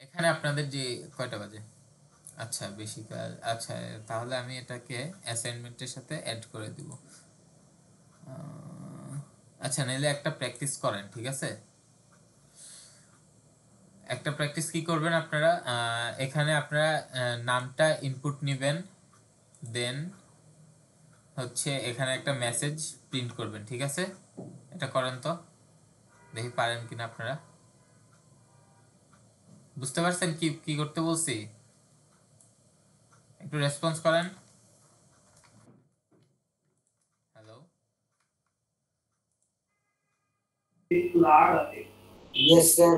এখানে আপনাদের যে কয়টা বাজে? আচ্ছা বেশি কাজ। আচ্ছা তাহলে আমি এটাকে অ্যাসাইনমেন্টের সাথে অ্যাড করে দিব। আচ্ছা নাইলে একটা প্র্যাকটিস করেন, ঠিক আছে? একটা প্র্যাকটিস কি করবেন আপনারা, এখানে আপনারা নামটা ইনপুট নেবেন, দেন হচ্ছে এখানে একটা মেসেজ প্রিন্ট করবেন, ঠিক আছে? এটা করেন তো, দেখি পারেন কিনা আপনারা। বুঝতে পারছেন কি কি করতে বলছি? একটু রেসপন্স করেন। Hello, yes sir.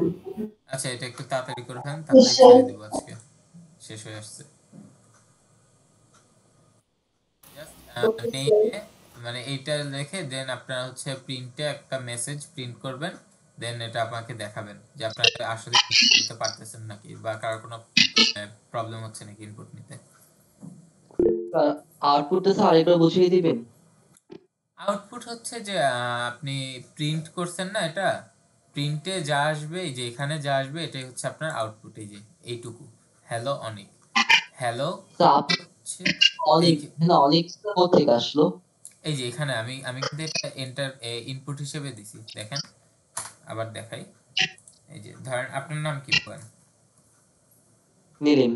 আচ্ছা এটা একটু তাড়াতাড়ি করে ফেলেন, তাড়াতাড়ি ছেড়ে দেব, আজকে শেষ হয়ে আসছে। মানে এইটা লিখে দেন আপনারা হচ্ছে প্রিন্টে একটা মেসেজ প্রিন্ট করবেন, দেন এটা আপনাকে দেখাবেন যে আপনারা আসলে নিতে পারতেছেন নাকি বা কারো কোনো প্রবলেম হচ্ছে নাকি ইনপুট নিতে। আউটপুটটা স্যার আরেকবার বুঝিয়ে দিবেন। আউটপুট হচ্ছে যে আপনি প্রিন্ট করছেন না, এটা প্রিন্টে যা আসবে, এই যে এখানে যা আসবে এটাই হচ্ছে আপনার আউটপুট। এই যে এইটুকু, হ্যালো অনিক, হ্যালো হচ্ছে অনেক না, অনেক কোথেকে আসলো? এই যে এখানে আমি কিন্তু এটা এন্টার ইনপুট হিসেবে দিছি, দেখেন আবার দেখাই। এই যে ধরেন আপনার নাম কি বলেন? নীলিম।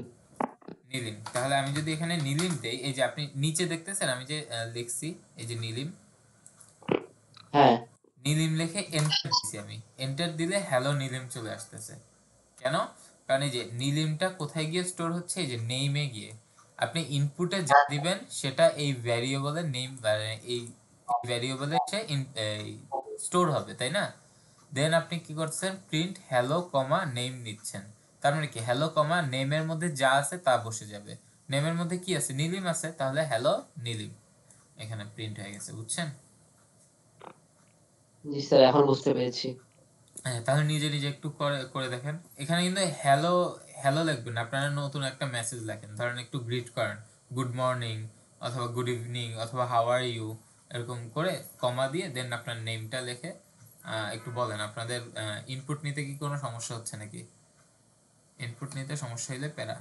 নীলিম। তাহলে আমি যদি এখানে নীলিম দেই, এই যে আপনি নিচে দেখতেছেন আমি যে লিখছি এই যে নীলিম, হ্যাঁ নীলিম লিখে এন্টার দিছি আমি। এন্টার দিলে হ্যালো নীলিম চলে আসতেছে। কেন? কারণ এই যে নীলিমটা কোথায় গিয়ে স্টোর হচ্ছে, এই যে নেমে গিয়ে। আপনি ইনপুটে যা দিবেন সেটা এই ভ্যারিয়েবলের নেম, এই ভ্যারিয়েবলে সে স্টোর হবে, তাই না? দেন আপনি কি করছেন, প্রিন্ট হ্যালো কমা নেম নিচ্ছেন। তার মানে কি হ্যালো কমা নেমের মধ্যে যা আছে তা বসে যাবে। নেমের মধ্যে কি আছে, নীলিম আছে, তাহলে হ্যালো নীলিম এখানে প্রিন্ট হয়ে গেছে, বুঝছেন? জি স্যার, এখন বুঝতে পেরেছি। হ্যাঁ তাহলে নিজে নিজে একটু করে করে দেখেন। এখানে কিন্তু হ্যালো হ্যালো লিখবেন, আপনারা নতুন একটা মেসেজ লেখেন, ধরেন একটু গ্রিট করেন, গুড মর্নিং অথবা গুড ইভিনিং অথবা হাউ আর ইউ, এরকম করে কমা দিয়ে দেন আপনার নেমটা লিখে একটু বলেন আপনাদের ইনপুট নিতে কি কোনো সমস্যা হচ্ছে নাকি। ইনপুট নিতে সমস্যা হইলে প্যারা।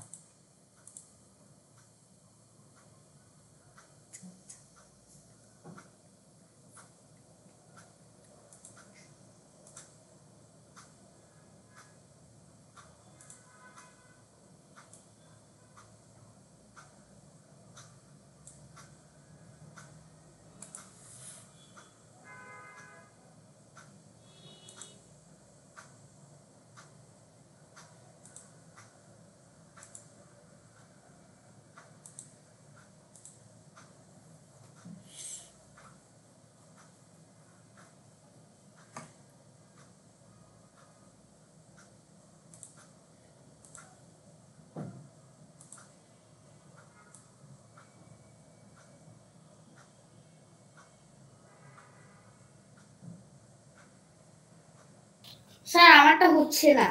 স্যার আমারটা হচ্ছে না।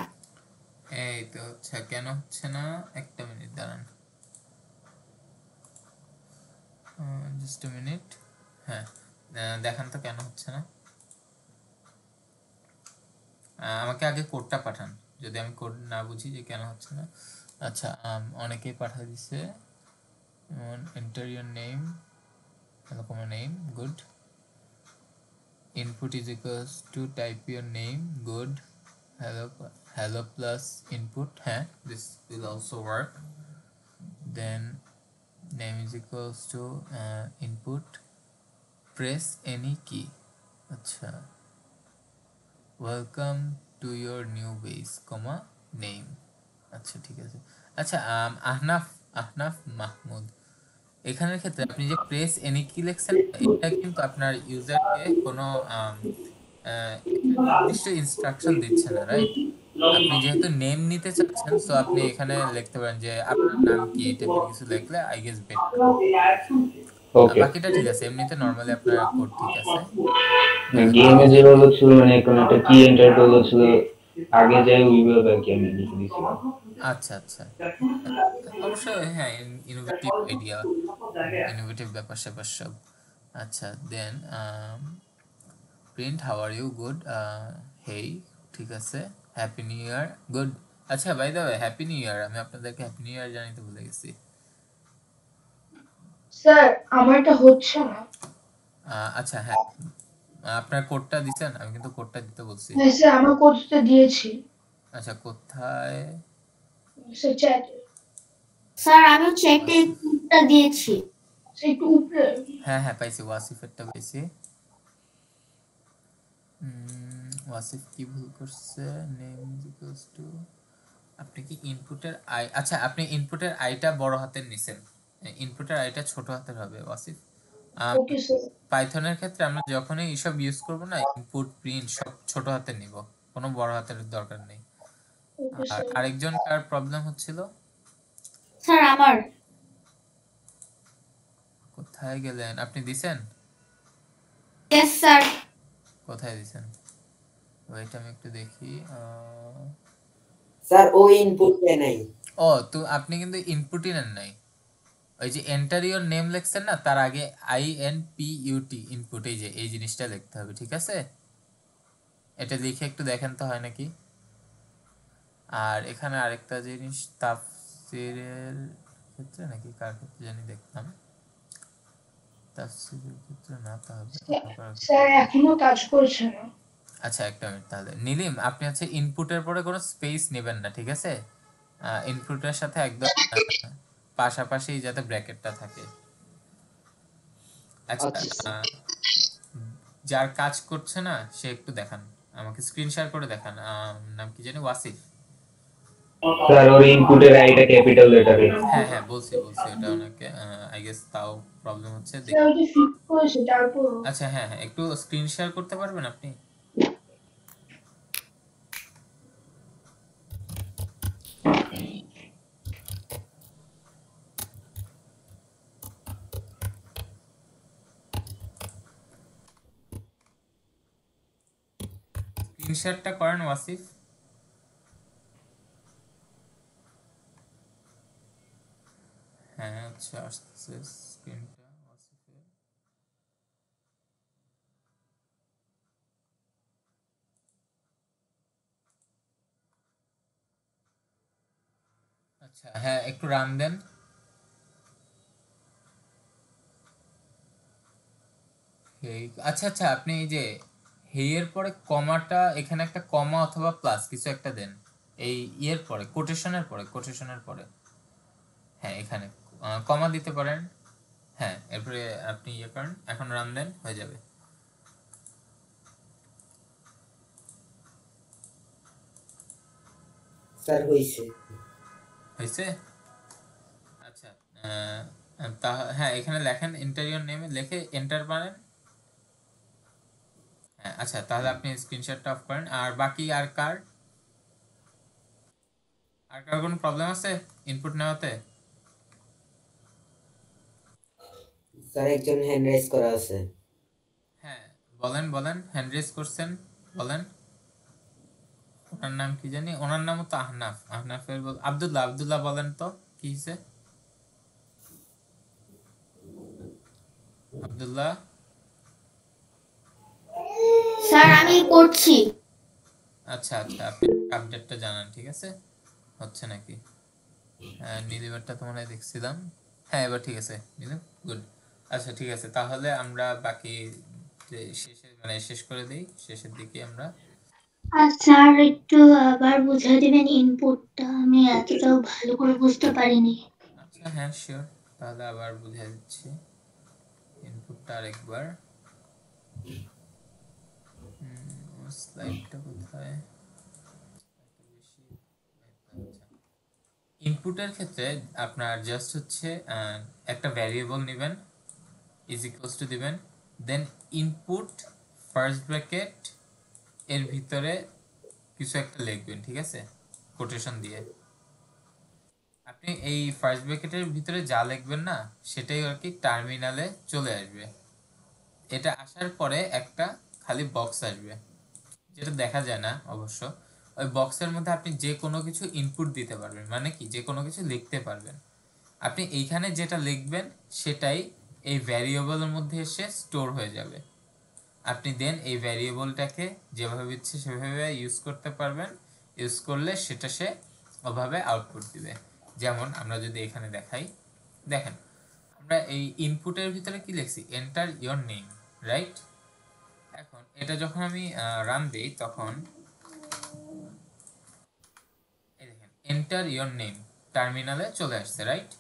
এই তো হচ্ছে, কেন হচ্ছে না? একটা মিনিট দাঁড়ান, জাস্ট আ মিনিট। হ্যাঁ দেখান তো কেন হচ্ছে না। আমাকে আগে কোডটা পাঠান, যদি আমি কোড না বুঝি যে কেন হচ্ছে না। আচ্ছা অনেকেই পাঠিয়ে দিছে। এন্টার ইওর নেম, এরকম name, good. input is equals to type your name, good. Hello plus input, this will also work. Then name is equals to input, press any key. acha welcome to your new base, comma name. আচ্ছা ঠিক আছে। আচ্ছা আহনাফ মাহমুদ, এখানের ক্ষেত্রে আপনি যে press any কি লিখছেন, এটা কিন্তু আপনার ইউজারকে কোনো নির্দিষ্ট ইনস্ট্রাকশন দিচ্ছে না, রাইট? আপনি যেহেতু নেম নিতে চাচ্ছেন, সো আপনি এখানে লিখতে পারেন যে আপনার নাম কি, এই টাইপের কিছু লিখলে আই গেস বেটার। ওকে। বাকিটা ঠিক আছে, এমনিতে নরমালি আপনার কোড ঠিক আছে। গেমে যে রোল ছিল মানে কোন একটা কি এন্টার রোল ছিল আগে যাই উইল ব্যাক আমি লিখে দিয়েছিলাম। আচ্ছা আচ্ছা, অবশ্যই হ্যাঁ, ইনোভেটিভ আইডিয়া, ইনোভেটিভ ব্যাপার স্যাপার সব। আচ্ছা then print how are you, good, hey, ঠিক আছে, হ্যাপি নিউ ইয়ার, গুড। আচ্ছা by the way, happy new year, আমি আপনাদেরকে হ্যাপি নিউ ইয়ার জানাতে ভুলে গেছি। স্যার আমারটা হচ্ছে না। আচ্ছা হ্যাঁ, আপনার কোডটা দিছেন? আমি কিন্তু কোডটা দিতে বলছি। হ্যাঁ স্যার, আমার কোডটা দিয়েছি আচ্ছা কোথায়? স্যার, চ্যাটে। স্যার আমি চ্যাটে কোডটা দিয়েছি। একটু উপরে। হ্যাঁ হ্যাঁ পাইছি, ওয়াসিফেরটা পাইছি। ওয়াসিফ কি ভুল করছে? নেম ইকুয়ালস টু, আপনি কি ইনপুটের আই, আচ্ছা আপনি ইনপুটের আইটা বড় হাতের নিছেন, ইনপুটের আইটা ছোট হাতের হবে ওয়াসিফ। Okay sir. পাইথনের ক্ষেত্রে আমরা যখনই এসব ইউজ করব না, ইনপুট প্রিন্ট সব ছোট হাতের নিব, কোনো বড় হাতের দরকার নেই। ওকে আর স্যার। আরেকজন কার প্রবলেম হচ্ছিল? স্যার আমার। কোথায় গেলেন? আপনি দিছেন? Yes sir. কোথায় দিছেন? ওইটা আমি একটু দেখি। স্যার ওই ইনপুট দেয় নাই। ও তো আপনি কিন্তু ইনপুটই নেন নাই, ওই যে এন্টার ইওর নেম লিখছেন না, তার আগে INPUT ইনপুট, এই যে এই জিনিসটা লিখতে হবে, ঠিক আছে? এটা লিখে একটু দেখেন তো হয় নাকি। আর এখানে আরেকটা জিনিস, তাফসীরের ক্ষেত্রে নাকি কার ক্ষেত্রে জানি দেখতাম, তাফসীরের ক্ষেত্রে না, তাহলে স্যার এখনো কাজ করছে না। আচ্ছা একটা মিনিট, তাহলে নীলিম আপনি হচ্ছে ইনপুটের পরে কোনো স্পেস নেবেন না, ঠিক আছে? ইনপুটের সাথে একদম পাশাপাশি যাতে ব্র্যাকেটটা থাকে। আচ্ছা যার কাজ করছে না সে একটু দেখান, আমাকে স্ক্রিন শেয়ার করে দেখান। নাম কি জানি? ওয়াসিফ। স্যার ওর ইনপুটের আইটা ক্যাপিটাল লেটারে। হ্যাঁ হ্যাঁ বলছি এটা ওনাকে, আই গেস তাও প্রবলেম হচ্ছে। স্যার ওটা ফিক্স করেছে তারপর। আচ্ছা হ্যাঁ হ্যাঁ, একটু স্ক্রিন শেয়ার করতে পারবেন আপনি? স্ক্রিন শেয়ারটা করেন ওয়াসিফ। হ্যাঁ আচ্ছা আসছে স্ক্রিনটা ওয়াসিফের। আচ্ছা হ্যাঁ একটু রান দেন। আচ্ছা আচ্ছা, আপনি এই যে হেয়ের পরে কমাটা, এখানে একটা কমা অথবা প্লাস কিছু একটা দেন, এই ইয়ের পরে, কোটেশনের পরে হ্যাঁ এখানে কমা দিতে পারেন। হ্যাঁ এরপরে আপনি ইয়ে করেন, এখন রান দেন, হয়ে যাবে। স্যার হইছে। হয়েছে? আচ্ছা হ্যাঁ এখানে লেখেন ইন্টারিয়র নেমে, লিখে এন্টার মারেন। হ্যাঁ আচ্ছা তাহলে আপনি স্ক্রিনশটটা অফ করেন। আর বাকি আর কার কোনো প্রবলেম আছে ইনপুট নেওয়াতে? স্যার একজন হ্যান্ড রাইজ করা আছে। হ্যাঁ বলেন হ্যান্ড রেজ করছেন, বলেন। ওনার নাম কি জানি? ওনার নামও তো আহনাফের আব্দুল্লাহ বলেন তো কি হয়েছে? আব্দুল্লাহ। স্যার আমি করছি। আচ্ছা আপনি আপডেটটা জানান, ঠিক আছে? হচ্ছে নাকি? নীলিমারটা তো মনে হয় দেখছিলাম। হ্যাঁ এবার ঠিক আছে নীলিম, গুড। আচ্ছা ঠিক আছে, তাহলে আমরা বাকি শেষ করে দিই, শেষের দিকে আমরা। আচ্ছা আর একটু আবার বুঝিয়ে দিবেন ইনপুটটা, আমি এতটাও ভালো করে বুঝতে পারিনি। আচ্ছা হ্যাঁ শিওর, তাহলে আবার বুঝিয়ে দিচ্ছি ইনপুটটা আরেকবার। স্লাইডটা কোথায়? ইনপুটের ক্ষেত্রে আপনার জাস্ট হচ্ছে একটা ভ্যারিয়েবল নেবেন, ইজ ইকুয়ালস টু দিবেন, দেন ইনপুট ফার্স্ট ব্র্যাকেট এর ভিতরে কিছু একটা লিখবেন, ঠিক আছে, কোটেশন দিয়ে। আপনি এই ফার্স্ট ব্র্যাকেটের ভিতরে যা লিখবেন না সেটাই আর কি টার্মিনালে চলে আসবে। এটা আসার পরে একটা খালি বক্স আসবে, যেটা দেখা যায় না অবশ্য। ওই বক্সের মধ্যে আপনি যে কোনো কিছু ইনপুট দিতে পারবেন, মানে কি যে কোনো কিছু লিখতে পারবেন। আপনি এইখানে যেটা লিখবেন সেটাই এই ভ্যারিয়েবলের মধ্যে এসে স্টোর হয়ে যাবে। আপনি দেন এই ভ্যারিয়েবলটাকে যেভাবে ইচ্ছে সেভাবে ইউজ করতে পারবেন। ইউজ করলে সেটা সে ওভাবে আউটপুট দিবে। যেমন আমরা যদি এখানে দেখাই, দেখেন আমরা এই ইনপুটের ভিতরে কি লিখছি, এন্টার ইওর নেম, রাইট? এখন এটা যখন আমি রান দেই তখন এই দেখেন এন্টার ইওর নেম টার্মিনালে চলে আসছে, রাইট?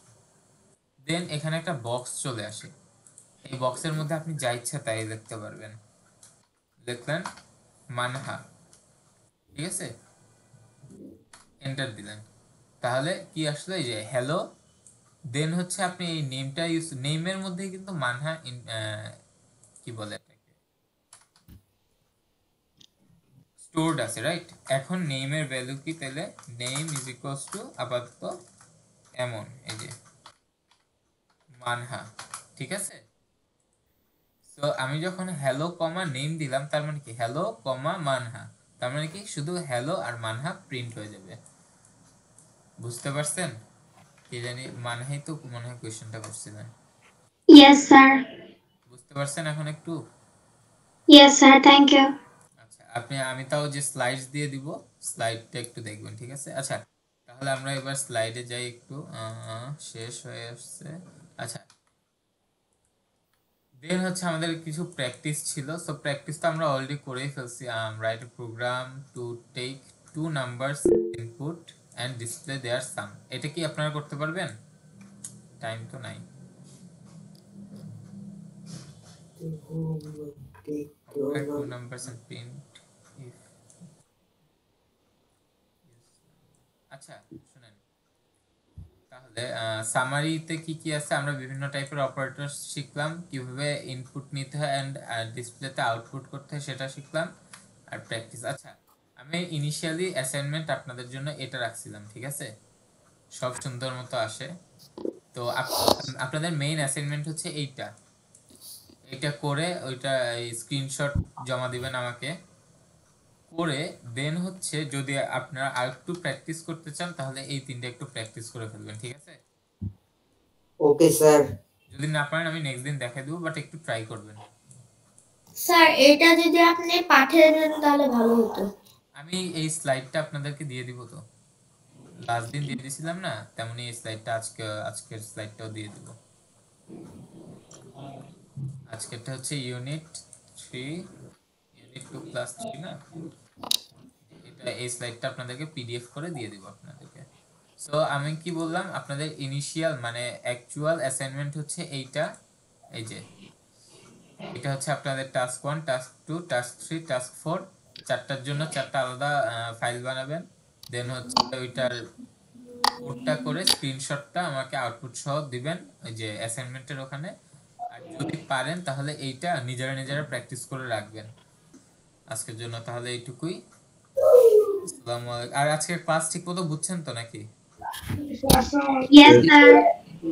দেন এখানে একটা বক্স চলে আসে, এই বক্সের মধ্যে আপনি যা ইচ্ছা তাই লিখতে পারবেন। লিখলেন মানহা, ঠিক আছে, এন্টার দিলেন, তাহলে কি আসলো, এই যে হ্যালো। দেন হচ্ছে আপনি এই নেমটা ইউজ, নেমের মধ্যে কিন্তু মানহা কি বলে এটাকে স্টোরড আছে, রাইট? এখন নেমের ভ্যালু কি, তাহলে নেম ইজ ইকুয়ালস টু আপাতত এমন, এই যে মানহা, ঠিক আছে। তো আমি যখন হ্যালো কমা নেম দিলাম তার মানে কি হ্যালো কমা মানহা, তার মানে কি শুধু হ্যালো আর মানহা প্রিন্ট হয়ে যাবে। বুঝতে পারছেন? কি জানি মানহাই তো মনে হয় কোশ্চেনটা করছিলেন। Yes, sir. বুঝতে পারছেন এখন একটু? Yes, sir. Thank you. আচ্ছা, আমি তাও যে স্লাইডস দিয়ে দিব, স্লাইডটা একটু দেখবেন, ঠিক আছে? আচ্ছা, তাহলে আমরা এবার স্লাইডে যাই একটু, শেষ হয়ে আসছে। আচ্ছা, দেন হচ্ছে আমাদের কিছু প্র্যাকটিস ছিল। সো প্র্যাকটিস তো আমরা অলরেডি করেই ফেলছি। Write a program to take 2 numbers input and display their sum. এটা কি আপনারা করতে পারবেন? টাইম তো নাই। Write 2 numbers and print if. আচ্ছা শুনেন, তাহলে সামারিতে কি কি আছে, আমরা বিভিন্ন টাইপের অপারেটর শিখলাম, কিভাবে ইনপুট নিতে হয় এন্ড ডিসপ্লেতে আউটপুট করতে হয় সেটা শিখলাম, আর প্র্যাকটিস। আচ্ছা, আমি ইনিশিয়ালি অ্যাসাইনমেন্ট আপনাদের জন্য এটা রাখছিলাম, ঠিক আছে, সব সুন্দর মতো আসে। তো আপনাদের মেইন অ্যাসাইনমেন্ট হচ্ছে এইটা করে ওইটা স্ক্রিনশট জমা দিবেন আমাকে, করে দেন হচ্ছে যদি আপনারা আরেকটু প্র্যাকটিস করতে চান তাহলে এই তিনটা একটু প্র্যাকটিস করে ফেলবেন, ঠিক আছে? Okay sir. যদি না পারেন আমি নেক্সট দিন দেখাই দেব, বাট একটু ট্রাই করবেন। স্যার এটা যদি আপনি পাঠিয়ে দেন তাহলে ভালো হতো। আমি এই স্লাইডটা আপনাদেরকে দিয়ে দিব, তো লাস্ট দিন দিয়ে দিয়েছিলাম না, তেমনি এই স্লাইডটা আজকের স্লাইডটাও দিয়ে দিব। আজকেরটা হচ্ছে ইউনিট 3 ইউনিট 2 ক্লাস 3 না, এটা এই স্লাইডটা আপনাদেরকে পিডিএফ করে দিয়ে দিব আপনাদেরকে। সো আমি কি বললাম, আপনাদের ইনিশিয়াল মানে অ্যাকচুয়াল অ্যাসাইনমেন্ট হচ্ছে এইটা, এই যে এটা হচ্ছে আপনাদের টাস্ক 1 টাস্ক 2 টাস্ক 3 টাস্ক 4, চারটার জন্য চারটা আলাদা ফাইল বানাবেন। দেন হচ্ছে ওইটার কোডটা করে স্ক্রিনশটটা আমাকে আউটপুট সহ দিবেন ওই যে অ্যাসাইনমেন্টের ওখানে। আর যদি পারেন তাহলে এইটা নিজেরা প্র্যাকটিস করে রাখবেন। আজকের জন্য তাহলে এইটুকুই। আসসালামু আলাইকুম। আর আজকের ক্লাস ঠিকমতো বুঝছেন তো নাকি? Yes, sir.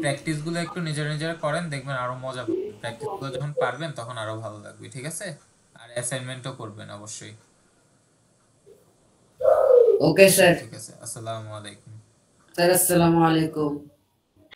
প্র্যাকটিসগুলো একটু নিজেরা করেন, দেখবেন আরো মজা পাবেন। প্র্যাকটিসগুলো যখন পারবেন তখন আরো ভালো লাগবে, ঠিক আছে? আর অ্যাসাইনমেন্টও করবেন অবশ্যই। Okay sir. ঠিক আছে, আসসালামু আলাইকুম। স্যার আসসালামু আলাইকুম।